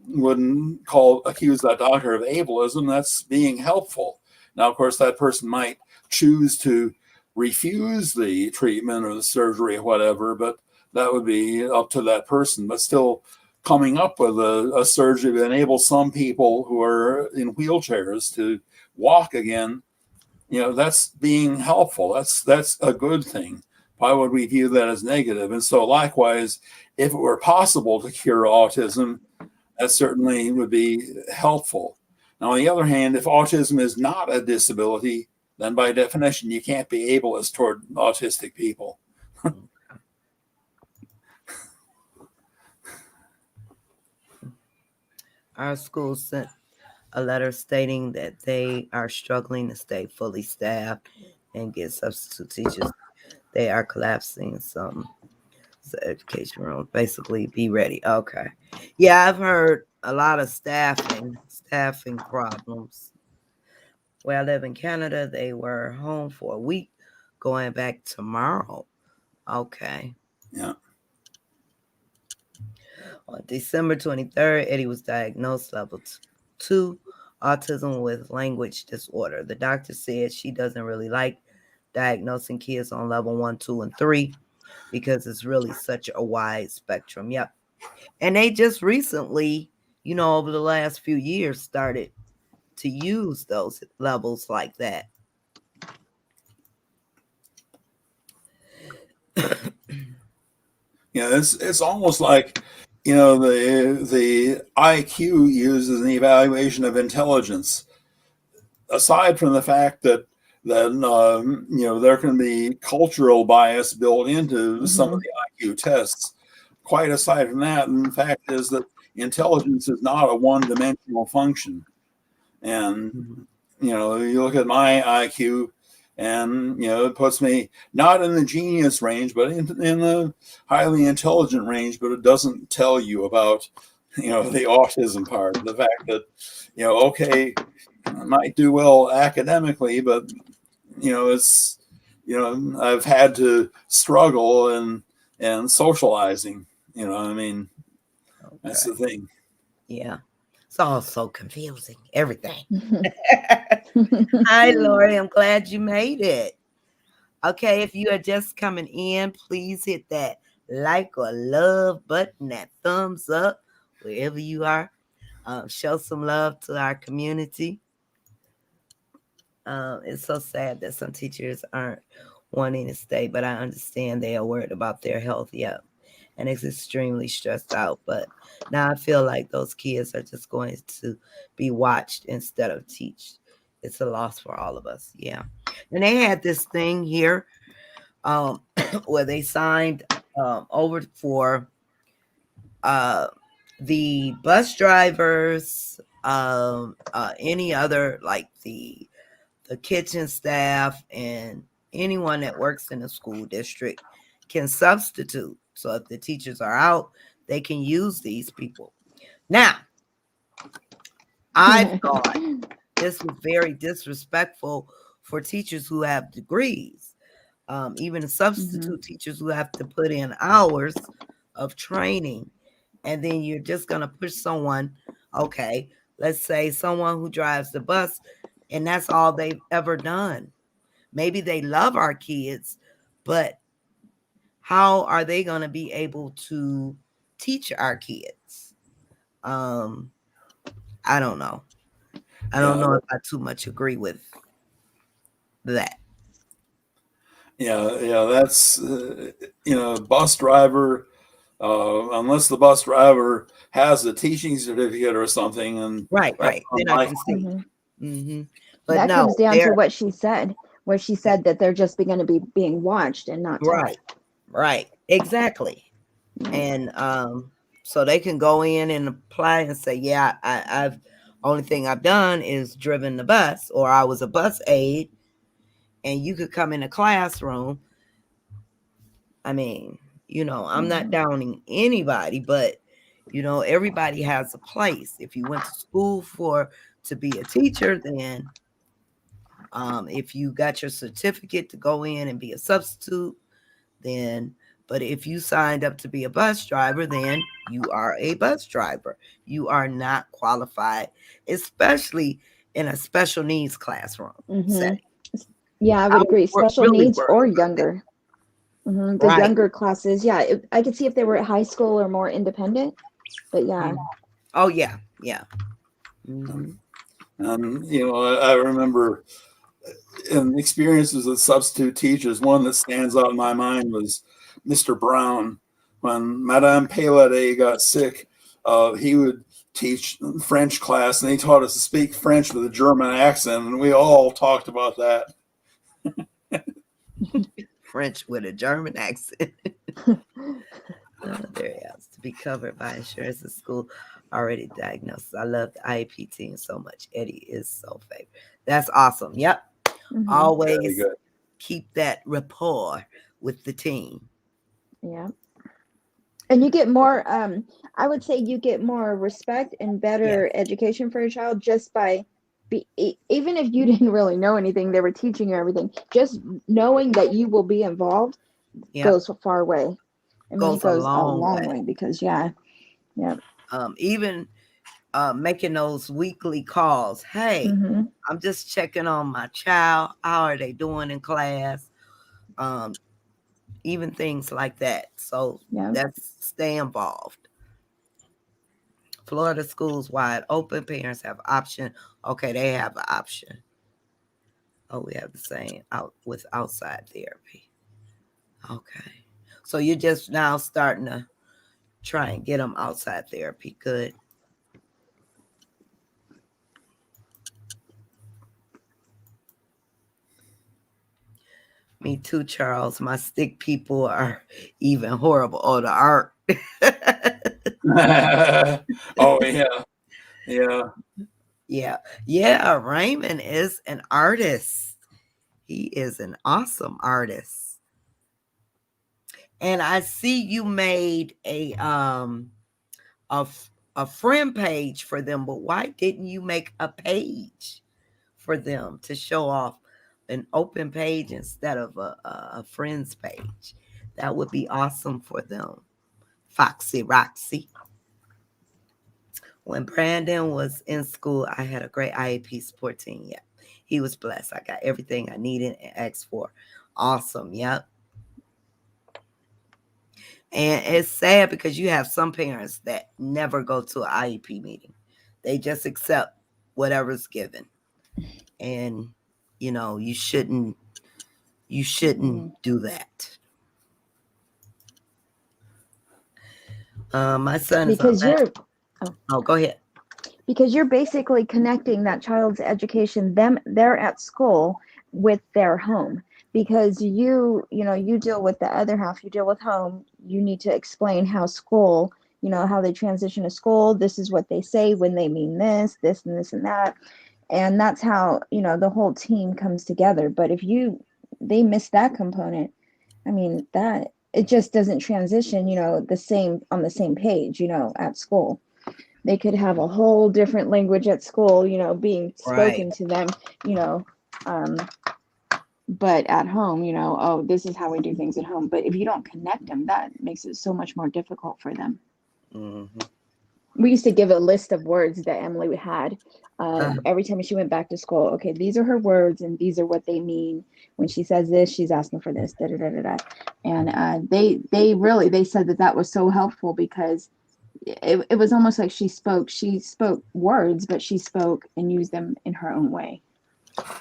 wouldn't accuse that doctor of ableism. That's being helpful. Now, of course, that person might choose to refuse the treatment or the surgery or whatever, but that would be up to that person. But still, coming up with a surgery that enables some people who are in wheelchairs to walk again, that's being helpful. That's a good thing. Why would we view that as negative? And so likewise, if it were possible to cure autism, that certainly would be helpful. Now, on the other hand, if autism is not a disability, then by definition, you can't be ableist toward autistic people. Our school sent a letter stating that they are struggling to stay fully staffed and get substitute teachers. They are collapsing some education rooms. Basically, be ready. Okay. Yeah, I've heard a lot of staffing problems. Where I live in Canada, they were home for a week, going back tomorrow. Okay. Yeah. On December 23rd, Eddie was diagnosed level 2 autism with language disorder. The doctor said she doesn't really like diagnosing kids on level 1, 2, and 3 because it's really such a wide spectrum. Yep. And they just recently, over the last few years, started to use those levels like that. Yeah, it's almost like, the IQ uses an evaluation of intelligence. Aside from the fact that there can be cultural bias built into some of the IQ tests. Quite aside from that, and the fact is that intelligence is not a one-dimensional function. And you look at my IQ, and it puts me not in the genius range, but in the highly intelligent range. But it doesn't tell you about the autism part. The fact that okay, I might do well academically, but it's I've had to struggle and socializing. I mean, that's the thing. Yeah. It's all so confusing. Everything. Hi, Lori. I'm glad you made it. Okay, if you are just coming in, please hit that like or love button, that thumbs up, wherever you are. Show some love to our community. It's so sad that some teachers aren't wanting to stay, but I understand they are worried about their health. Yeah. And it's extremely stressed out. But now I feel like those kids are just going to be watched instead of teach. It's a loss for all of us. Yeah. And they had this thing here where they signed over for the bus drivers, any other like the kitchen staff, and anyone that works in the school district can substitute. So if the teachers are out, they can use these people. Now, I thought this was very disrespectful for teachers who have degrees, even the substitute teachers who have to put in hours of training. And then you're just going to push someone, okay, let's say someone who drives the bus, and that's all they've ever done. Maybe they love our kids, but how are they going to be able to teach our kids? I don't know. I don't know if I too much agree with that. Yeah, that's bus driver. Unless the bus driver has a teaching certificate or something, and right, then I can see. But that no, comes down to what she said. Where she said that they're just going to be being watched and not taught. Right, exactly. And so they can go in and apply and say, yeah, I've only thing I've done is driven the bus, or I was a bus aide. And you could come in a classroom. I mean, I'm not downing anybody, but everybody has a place. If you went to school to be a teacher, then if you got your certificate to go in and be a substitute, then, but if you signed up to be a bus driver, then you are a bus driver. You are not qualified, especially in a special needs classroom setting. Yeah, I would agree. Special really needs or younger. The younger classes, yeah. I could see if they were at high school or more independent, but yeah. Oh, yeah. I remember in experiences with substitute teachers, one that stands out in my mind was Mr. Brown. When Madame Paylade got sick, he would teach French class, and he taught us to speak French with a German accent, and we all talked about that. French with a German accent. There has to be covered by insurance at school already diagnosed. I love the IEP team so much. Eddie is so favorite. That's awesome. Yep. Always keep that rapport with the team. Yeah. And you get more, I would say you get more respect and better education for your child just by even if you didn't really know anything, they were teaching you everything. Just knowing that you will be involved goes a far way. It goes a long way because even making those weekly calls. Hey, I'm just checking on my child. How are they doing in class? Even things like that. So that's stay involved. Florida schools wide open. Parents have option. Okay, they have an option. Oh, we have the same out with outside therapy. Okay. So you're just now starting to try and get them outside therapy. Good. Me too, Charles. My stick people are even horrible. Oh, the art. Oh yeah, yeah. Yeah. Yeah. Raymond is an artist. He is an awesome artist. And I see you made a, a friend page for them, but why didn't you make a page for them to show off an open page instead of a friends page? That would be awesome for them. Foxy Roxy. When Brandon was in school, I had a great IEP support team. Yeah, he was blessed. I got everything I needed and asked for. Awesome. Yep. And it's sad because you have some parents that never go to an IEP meeting. They just accept whatever's given. And you shouldn't do that. My son is because you're oh, go ahead. because you're basically connecting that child's education, they're at school, with their home, because you deal with the other half, you deal with home. You need to explain how school, how they transition to school. This is what they say when they mean this and this and that. And that's how the whole team comes together. But if they miss that component, I mean, that it just doesn't transition the same on the same page at school. They could have a whole different language at school, being spoken Right. to them, you know but at home, oh, this is how we do things at home. But if you don't connect them, that makes it so much more difficult for them. Mm-hmm. We used to give a list of words that Emily had every time she went back to school. Okay, these are her words and these are what they mean. When she says this, she's asking for this, da da da da da. And they said that was so helpful, because it was almost like she spoke words, but she spoke and used them in her own way.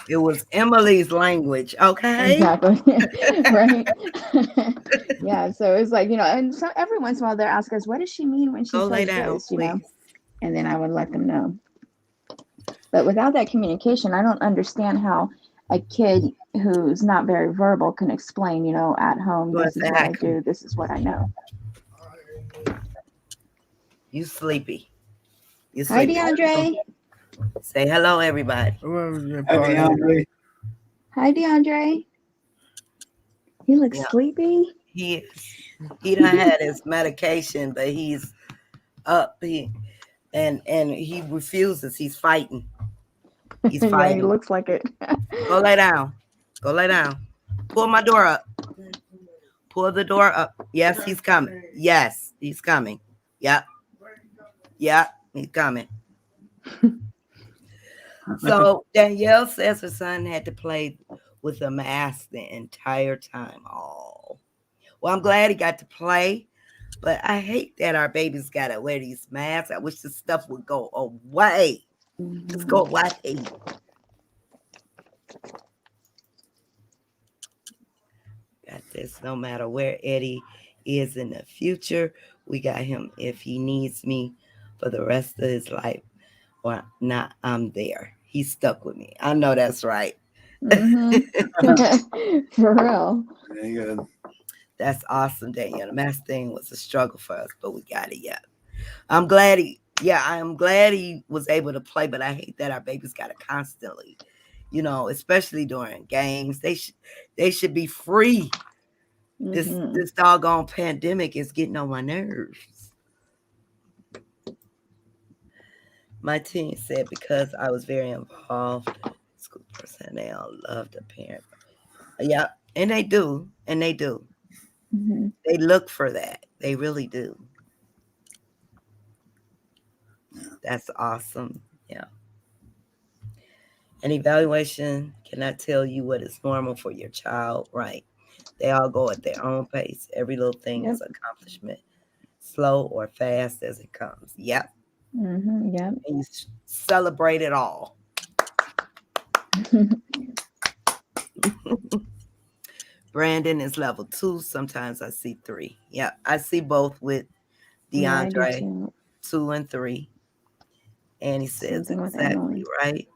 It was Emily's language, okay? Exactly. Right. Yeah, so it's like, and so every once in a while they'll ask us, what does she mean when she Go lay says down, this, please. and then I would let them know. But without that communication, I don't understand how a kid who's not very verbal can explain, at home, this is what I do, this is what I know. You sleepy. You Hi, sleepy. DeAndre. Say hello, everybody. Hi, Andre. Hi, DeAndre. He looks sleepy. He done had his medication, but he's up. And he refuses. He's fighting. He's Yeah, fighting. he looks like it. Go lay down. Go lay down. Pull my door up. Pull the door up. Yes, he's coming. Yes, he's coming. Yep. Yep, he's coming. So Danielle says her son had to play with a mask the entire time. Oh, well, I'm glad he got to play, but I hate that our babies got to wear these masks. I wish this stuff would go away. Just go away. Got this. No matter where Eddie is in the future, we got him if he needs me for the rest of his life or not. I'm there. He's stuck with me. I know that's right. Mm-hmm. For real. Very good. That's awesome, Danielle. The mask thing was a struggle for us, but we got it. Yeah, I'm glad he was able to play, but I hate that our babies got to constantly, especially during games. They should be free. This doggone pandemic is getting on my nerves. My team said because I was very involved, school personnel loved the parent. Yeah, and they do. Mm-hmm. They look for that. They really do. That's awesome. Yeah. An evaluation cannot tell you what is normal for your child, right? They all go at their own pace. Every little thing is accomplishment, slow or fast as it comes. Yep. Yeah. And you celebrate it all. Brandon is level 2. Sometimes I see 3. Yeah, I see both with Yeah, I do DeAndre, too. 2 and 3. And he Same says thing with exactly Emily. right.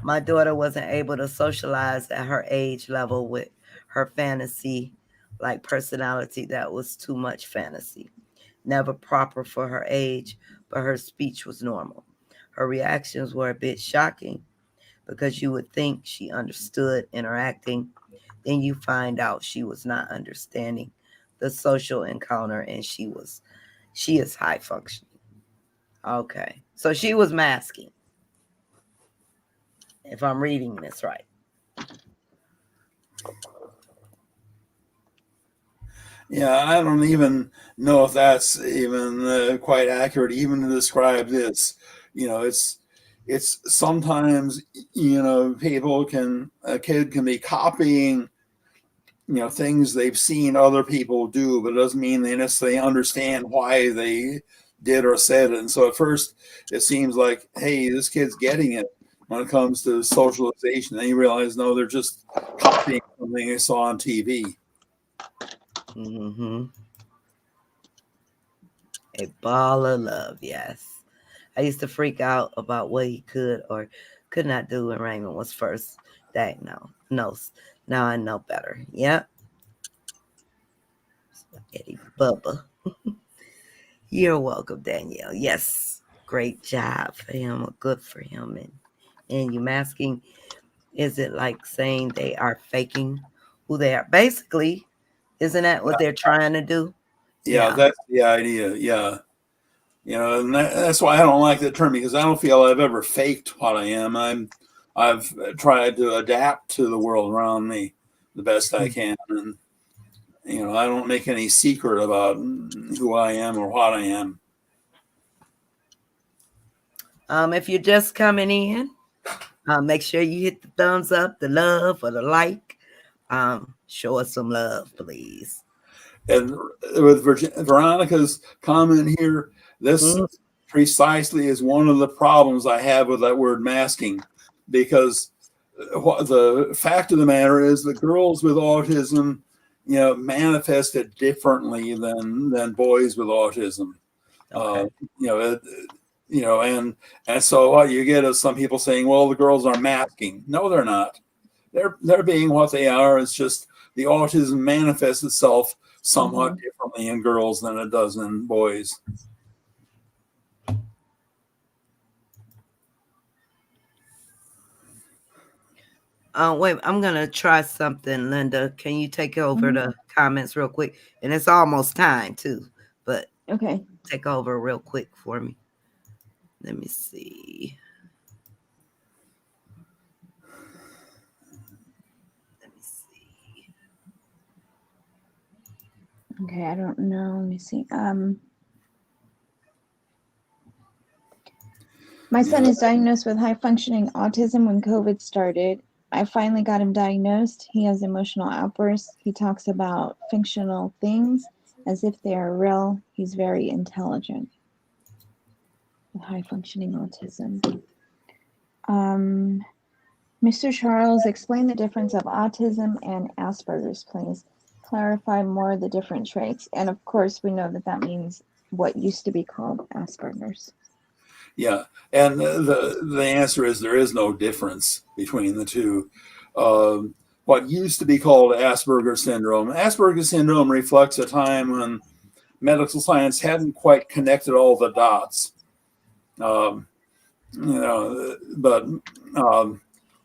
My daughter wasn't able to socialize at her age level with her fantasy like personality. That was too much fantasy. Never proper for her age, but her speech was normal. Her reactions were a bit shocking because you would think she understood interacting. Then you find out she was not understanding the social encounter and she is high functioning. Okay. So she was masking, if I'm reading this right. Yeah, I don't even know if that's even quite accurate, even to describe this. It's sometimes a kid can be copying things they've seen other people do, but it doesn't mean they necessarily understand why they did or said it. And so at first, it seems like, hey, this kid's getting it when it comes to socialization. Then you realize, no, they're just copying something they saw on TV. Mm-hmm. A ball of love, yes. I used to freak out about what he could or could not do when Raymond was first diagnosed. Now I know better. Yep. Eddie Bubba. You're welcome, Danielle. Yes. Great job for him. Good for him. And you masking, is it like saying they are faking who they are? Basically, isn't that what they're trying to do? Yeah, that's the idea. Yeah. And that's why I don't like that term, because I don't feel I've ever faked what I am. I've tried to adapt to the world around me the best I can, and I don't make any secret about who I am or what I am. If you're just coming in, make sure you hit the thumbs up, the love, or the like. Show us some love, please. And with Veronica's comment here, this precisely is one of the problems I have with that word masking, because the fact of the matter is that girls with autism, manifest it differently than boys with autism. Okay. And so what you get is some people saying, well, the girls are masking. No, they're not. They're being what they are. It's just the autism manifests itself somewhat differently in girls than it does in boys. Wait, I'm gonna try something, Linda. Can you take over the comments real quick? And it's almost time too, but okay, take over real quick for me. Let me see. Okay, I don't know. Let me see. My son is diagnosed with high functioning autism when COVID started. I finally got him diagnosed. He has emotional outbursts. He talks about fictional things as if they are real. He's very intelligent with high functioning autism. Mr. Charles, explain the difference of autism and Asperger's, please. Clarify more the different traits. And of course, we know that means what used to be called Asperger's. Yeah, and the answer is there is no difference between the two. What used to be called Asperger's syndrome reflects a time when medical science hadn't quite connected all the dots. But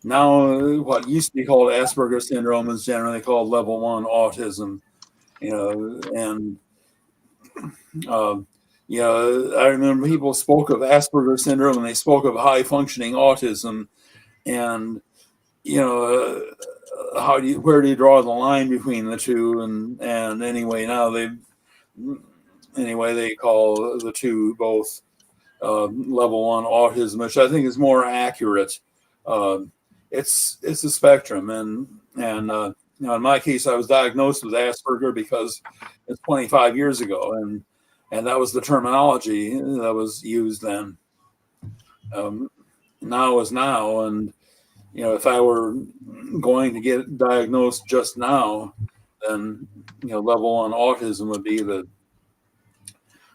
now what used to be called Asperger's syndrome is generally called level 1 autism. And I remember people spoke of Asperger's syndrome and they spoke of high functioning autism, and where do you draw the line between the two? And anyway, now they call the two both level 1 autism, which I think is more accurate. It's a spectrum, and in my case, I was diagnosed with Asperger because it's 25 years ago, and And that was the terminology that was used then. Now is now, and if I were going to get diagnosed just now, then level 1 autism would be the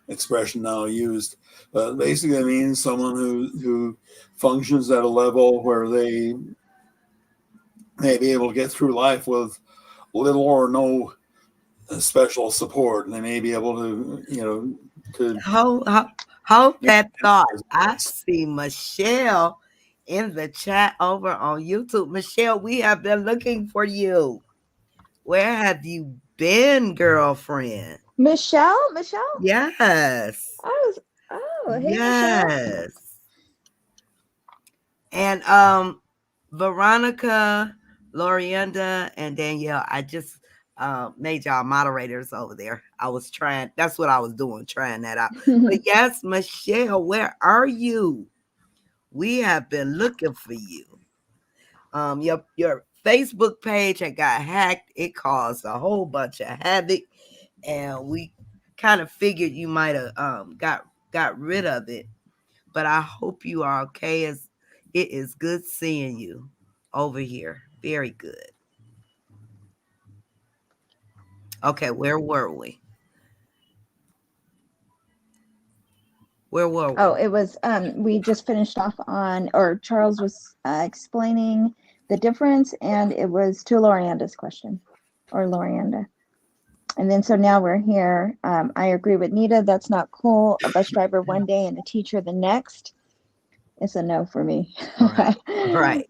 expression now used. But basically, it means someone who functions at a level where they may be able to get through life with little or no special support, and they may be able to hold that thought. I see Michelle in the chat over on YouTube. Michelle, we have been looking for you. Where have you been, girlfriend? Michelle? Yes. Hey, yes. Michelle. And Veronica, Lorienda, and Danielle, I just made y'all moderators over there. That's what I was doing, trying that out. But yes, Michelle, where are you? We have been looking for you. Your Facebook page had got hacked. It caused a whole bunch of havoc, and we kind of figured you might have got rid of it. But I hope you are okay. It is good seeing you over here. Very good. Okay, where were we? Oh, it was we just finished off on, or Charles was explaining the difference, and it was to Lorienda's question, or Lorienda. And then so now we're here. I agree with Nita. That's not cool. A bus driver one day and a teacher the next. It's a no for me. Right.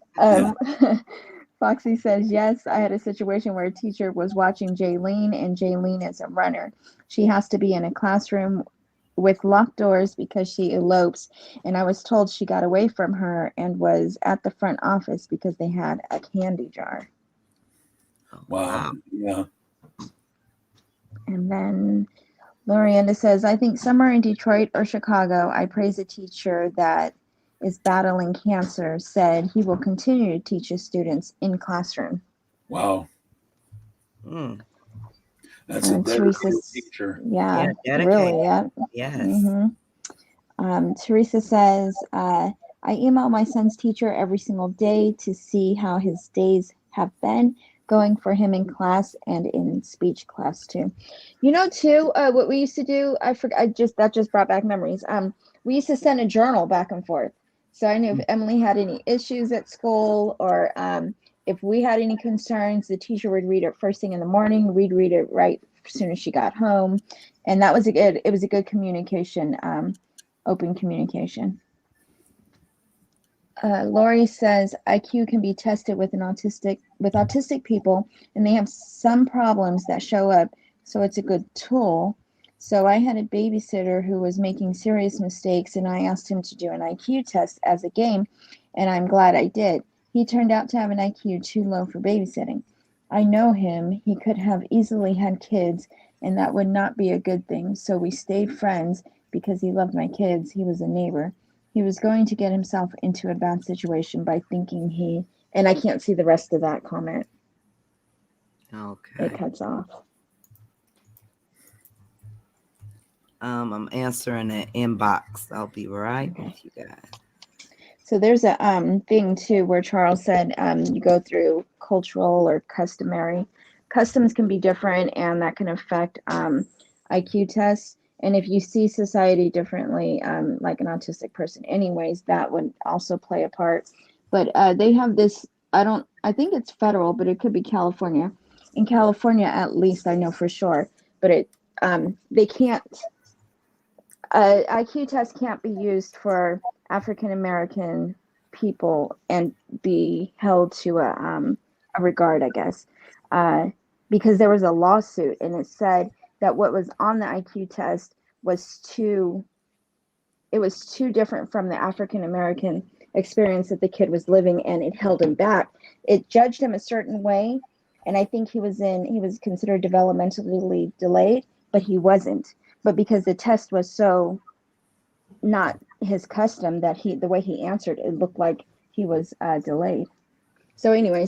Foxy says, yes, I had a situation where a teacher was watching Jaylene, and Jaylene is a runner. She has to be in a classroom with locked doors because she elopes. And I was told she got away from her and was at the front office because they had a candy jar. Wow. Yeah. And then Lorienda says, I think somewhere in Detroit or Chicago, I praise a teacher that is battling cancer, said he will continue to teach his students in classroom. Wow. That's a dedicated teacher. Yeah, really. Yeah. Yes. Mm-hmm. Teresa says, I email my son's teacher every single day to see how his days have been going for him in class and in speech class too. Too, what we used to do, that just brought back memories. We used to send a journal back and forth. So I knew if Emily had any issues at school, or if we had any concerns, the teacher would read it first thing in the morning. We'd read it right as soon as she got home. And it was a good communication, open communication. Lori says IQ can be tested with autistic people, and they have some problems that show up, so it's a good tool. So I had a babysitter who was making serious mistakes, and I asked him to do an IQ test as a game, and I'm glad I did. He turned out to have an IQ too low for babysitting. I know him. He could have easily had kids, and that would not be a good thing. So we stayed friends because he loved my kids. He was a neighbor. He was going to get himself into a bad situation by thinking and I can't see the rest of that comment. Okay. It cuts off. I'm answering the inbox. I'll be right with you guys. So there's a thing too where Charles said you go through cultural or customary. Customs can be different, and that can affect IQ tests. And if you see society differently, like an autistic person anyways, that would also play a part. But they have this, I think it's federal, but it could be California. In California, at least I know for sure, but they can't, IQ test can't be used for African American people and be held to a regard, I guess, because there was a lawsuit, and it said that what was on the IQ test was too different from the African American experience that the kid was living, and it held him back. It judged him a certain way, and I think he was considered developmentally delayed, but he wasn't. But because the test was so not his custom, that the way he answered, it looked like he was delayed. So anyway,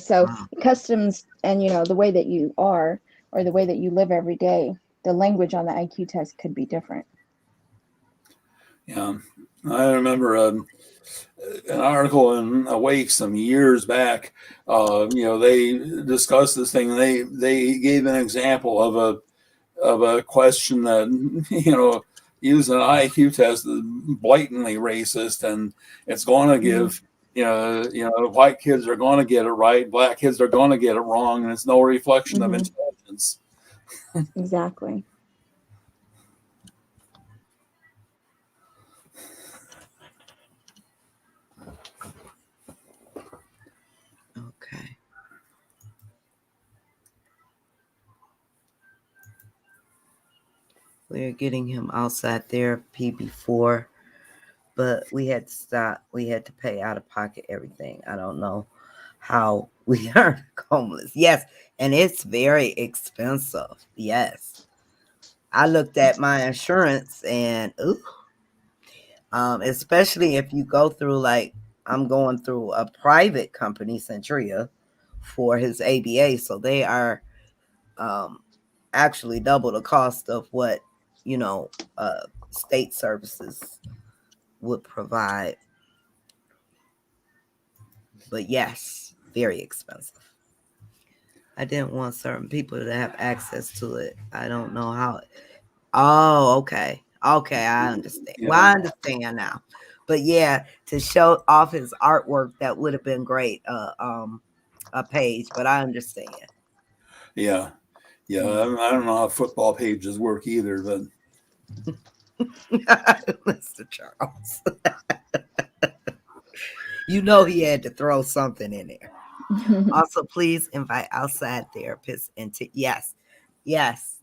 customs and the way that you are, or the way that you live every day, the language on the IQ test could be different. Yeah, I remember an article in Awake some years back. They discussed this thing. They gave an example of a question that used an IQ test that's blatantly racist, and it's going to give white kids are going to get it right, black kids are going to get it wrong, and it's no reflection of intelligence. Exactly. Okay. We're getting him outside therapy before, but we had to stop. We had to pay out of pocket everything. I don't know how we are homeless. Yes, and it's very expensive. Yes. I looked at my insurance and especially if you go through, like, I'm going through a private company, Centria, for his ABA, so they are actually double the cost of what state services would provide. But yes, very expensive. I didn't want certain people to have access to it. I don't know how. Oh, okay. Okay, I understand. Yeah. Well, I understand now. But yeah, to show off his artwork, that would have been great. A page, but I understand. Yeah. I don't know how football pages work either, but Mr. Charles. He had to throw something in there. Also, please invite outside therapists into yes.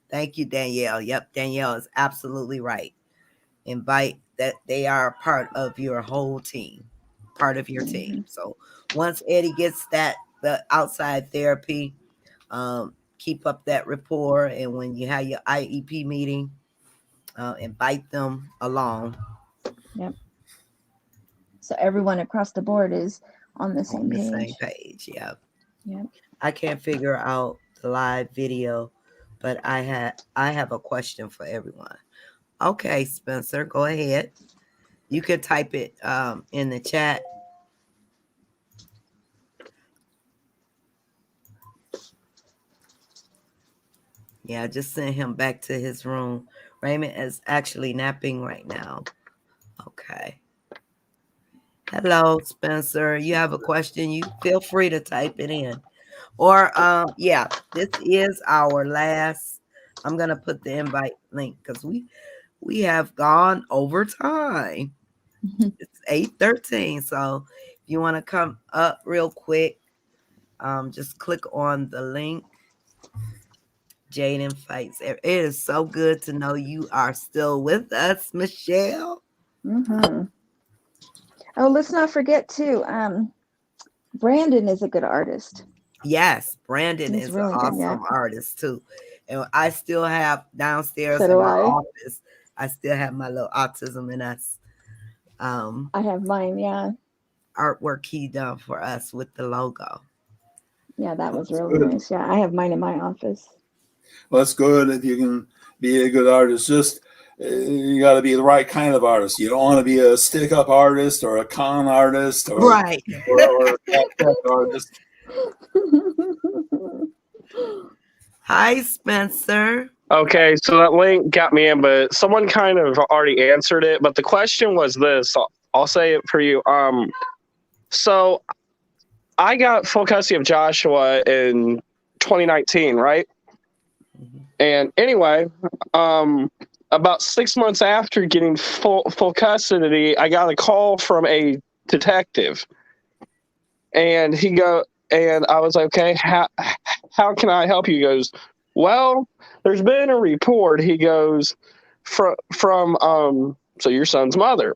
Thank you, Danielle. Yep, Danielle is absolutely right. Invite that they are part of your whole team, part of your team. So once Eddie gets the outside therapy, keep up that rapport, and when you have your IEP meeting, invite them along. Yep. So everyone across the board is on the same page. Same page. Yep. Yep. I can't figure out the live video, but I have a question for everyone. Okay, Spencer, go ahead. You could type it in the chat. Yeah, just send him back to his room. Raymond is actually napping right now. Okay. Hello, Spencer. You have a question? You feel free to type it in. Or this is our last. I'm gonna put the invite link because we have gone over time. It's 8:13. So if you want to come up real quick, just click on the link. Jaden Fights. It is so good to know you are still with us, Michelle. Oh, let's not forget too. Brandon is a good artist. Yes, Brandon is really an awesome artist too. And I still have downstairs in my office, I still have my little Autism in Us. I have mine, yeah. Artwork he done for us with the logo. Yeah, that was really nice. Yeah, I have mine in my office. Well, that's good if you can be a good artist. Just you got to be the right kind of artist. You don't want to be a stick-up artist or a con artist or or a artist. Hi, Spencer. Okay, so that link got me in, but someone kind of already answered it. But the question was this. I'll say it for you. So I got full custody of Joshua in 2019, right? Mm-hmm. And anyway, about 6 months after getting full custody, I got a call from a detective, and I was like, okay, how can I help you? He goes, well, there's been a report. He goes from so your son's mother.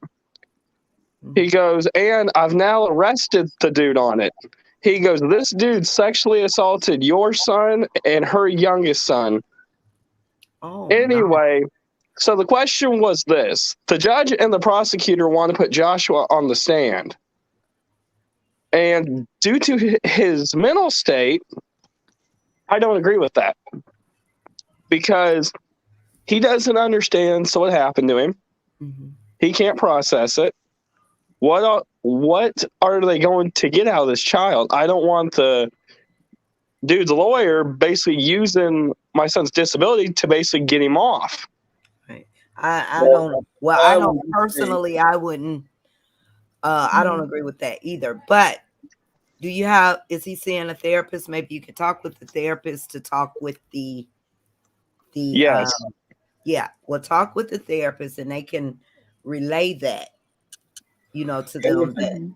He goes, and I've now arrested the dude on it. He goes, this dude sexually assaulted your son and her youngest son. Oh, anyway, no. So the question was this. The judge and the prosecutor want to put Joshua on the stand. And due to his mental state, I don't agree with that. Because he doesn't understand what happened to him. Mm-hmm. He can't process it. What are they going to get out of this child? I don't want the dude's lawyer basically using my son's disability to basically get him off. Right. I don't. Well, I don't personally. I wouldn't. I don't agree with that either. But do you have? Is he seeing a therapist? Maybe you could talk with the therapist to talk with the. Yes. Yeah. Well, talk with the therapist, and they can relay that. To them. That,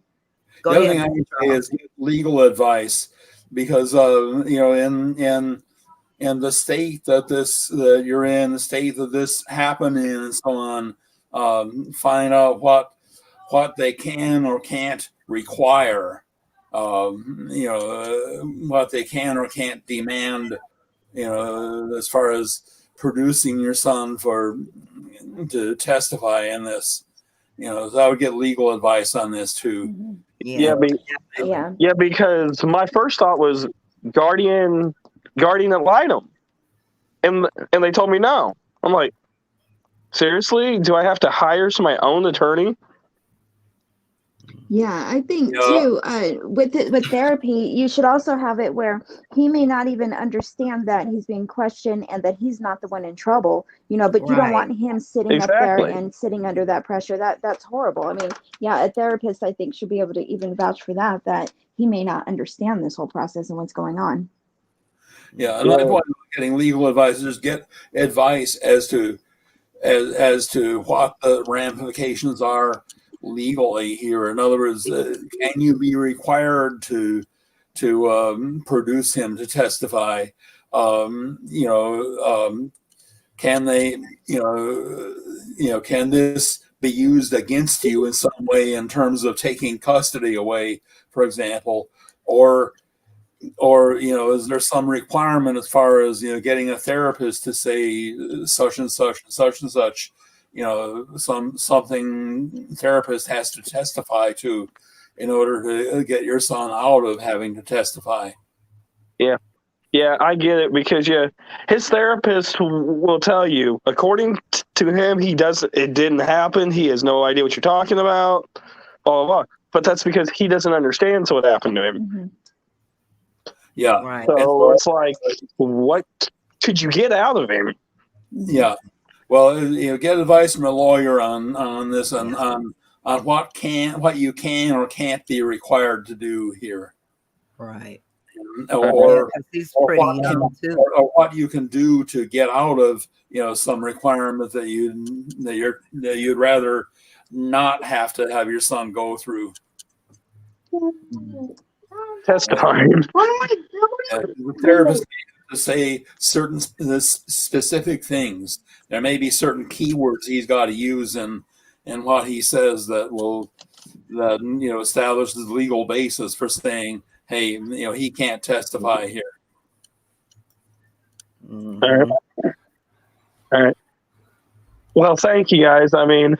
go the other ahead. thing I would say is get legal advice, because in the state that you're in, the state that this happened in, and so on, find out what they can or can't require, what they can or can't demand, as far as producing your son to testify in this. So I would get legal advice on this too. Yeah. Yeah, because my first thought was guardian ad litem, and they told me no. I'm like, seriously? Do I have to hire my own attorney? Yeah, I think too, with therapy, you should also have it where he may not even understand that he's being questioned and that he's not the one in trouble, but you don't want him sitting up there and sitting under that pressure. That's horrible. I mean, yeah, a therapist, I think, should be able to even vouch for that he may not understand this whole process and what's going on. Yeah, and my point of getting legal advice is get advice as to what the ramifications are legally here. In other words, can you be required to produce him to testify? Can they, can this be used against you in some way in terms of taking custody away, for example, or is there some requirement as far as getting a therapist to say such and such and such and such, something therapist has to testify to in order to get your son out of having to testify? Yeah, I get it, because his therapist will tell you, according to him, it didn't happen. He has no idea what you're talking about, blah, blah, blah. But that's because he doesn't understand what happened to him. Mm-hmm. Yeah. Right. So it's like, what could you get out of him? Yeah. Well, get advice from a lawyer on this, on what you can or can't be required to do here. Right. Or what you can do to get out of some requirement that you'd rather not have to have your son go through. Testifying. The therapist to say certain specific things. There may be certain keywords he's got to use in what he says that establishes the legal basis for saying, hey, he can't testify here. Mm-hmm. All right. Well, thank you guys. I mean,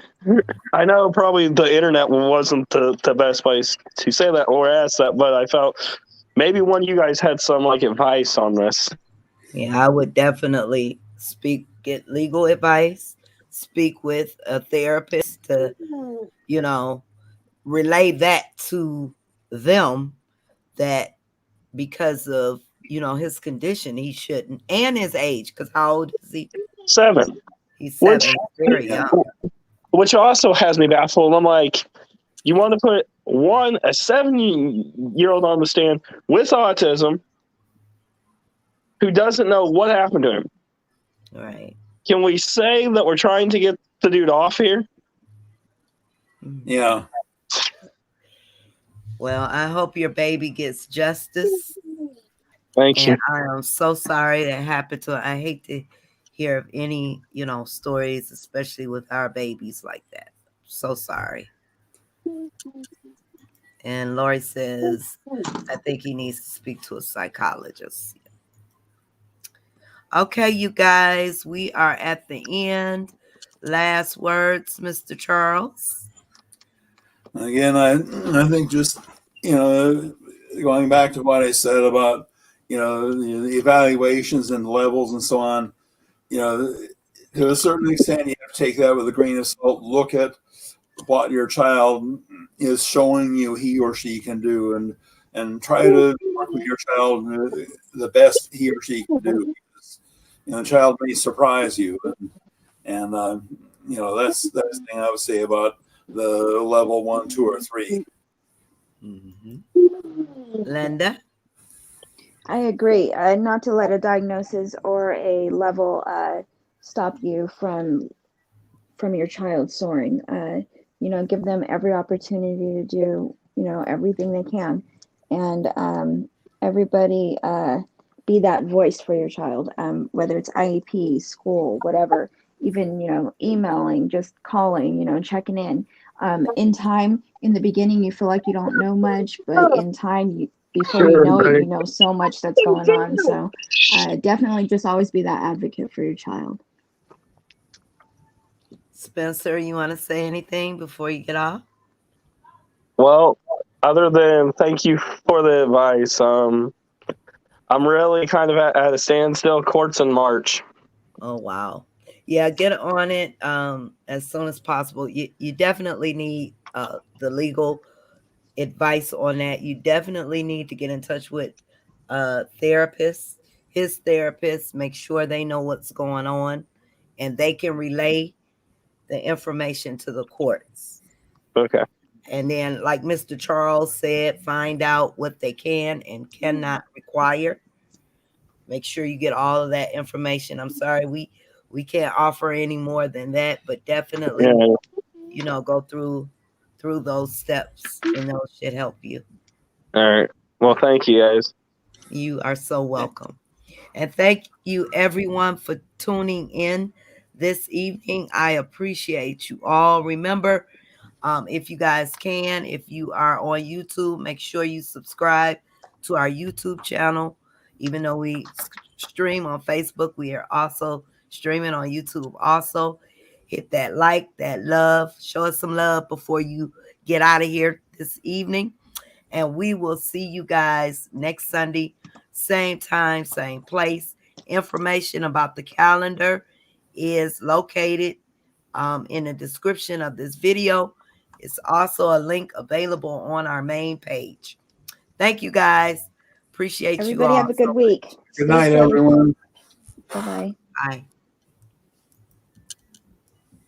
I know probably the internet wasn't the best place to say that or ask that, but I felt maybe one of you guys had some advice on this. Yeah, I would definitely get legal advice, speak with a therapist to, relay that to them, that because of, his condition, he shouldn't, and his age, because how old is he? 7. He's 7, very young. Which also has me baffled. I'm like, you want to put a 7-year-old on the stand with autism who doesn't know what happened to him. Right. Can we say that we're trying to get the dude off here? Yeah. Well, I hope your baby gets justice. Thank you. I am so sorry that happened to her. I hate to hear of any, stories, especially with our babies like that. So sorry. And Lori says, I think he needs to speak to a psychologist. Okay, you guys, we are at the end. Last words, Mr. Charles. Again, I think just, going back to what I said about, the evaluations and levels and so on, to a certain extent, you have to take that with a grain of salt. Look at what your child is showing you he or she can do, and try to work with your child the best he or she can do. Because, the child may surprise you, and that's the thing I would say about the level 1, 2, or 3. Mm-hmm. Linda? I agree. Not to let a diagnosis or a level stop you from your child soaring. Give them every opportunity to do everything they can, and everybody be that voice for your child. Whether it's IEP, school, whatever, even emailing, just calling, checking in. In time, in the beginning, you feel like you don't know much, but in time, before you know it, you know so much that's going on. So definitely just always be that advocate for your child. Spencer, you want to say anything before you get off? Well, other than thank you for the advice, I'm really kind of at a standstill. Courts in March. Oh, wow. Yeah, get on it as soon as possible. You definitely need the legal advice on that. You definitely need to get in touch with therapists, his therapist, make sure they know what's going on and they can relay the information to the courts. Okay. And then, like Mr. Charles said, find out what they can and cannot require. Make sure you get all of that information. I'm sorry, we can't offer any more than that, but definitely, go through those steps, and those should help you. All right. Well, thank you guys. You are so welcome. And thank you everyone for tuning in this evening. I appreciate you all. Remember, if you guys can, if you are on YouTube, make sure you subscribe to our YouTube channel. Even though we stream on Facebook, we are also streaming on YouTube. Also, hit that like, that love, show us some love before you get out of here this evening. And we will see you guys next Sunday, same time, same place. Information about the calendar is located in the description of this video. It's also a link available on our main page. Thank you, guys. Appreciate Everybody you all. have a good week. Good night, everyone. Bye-bye. Bye.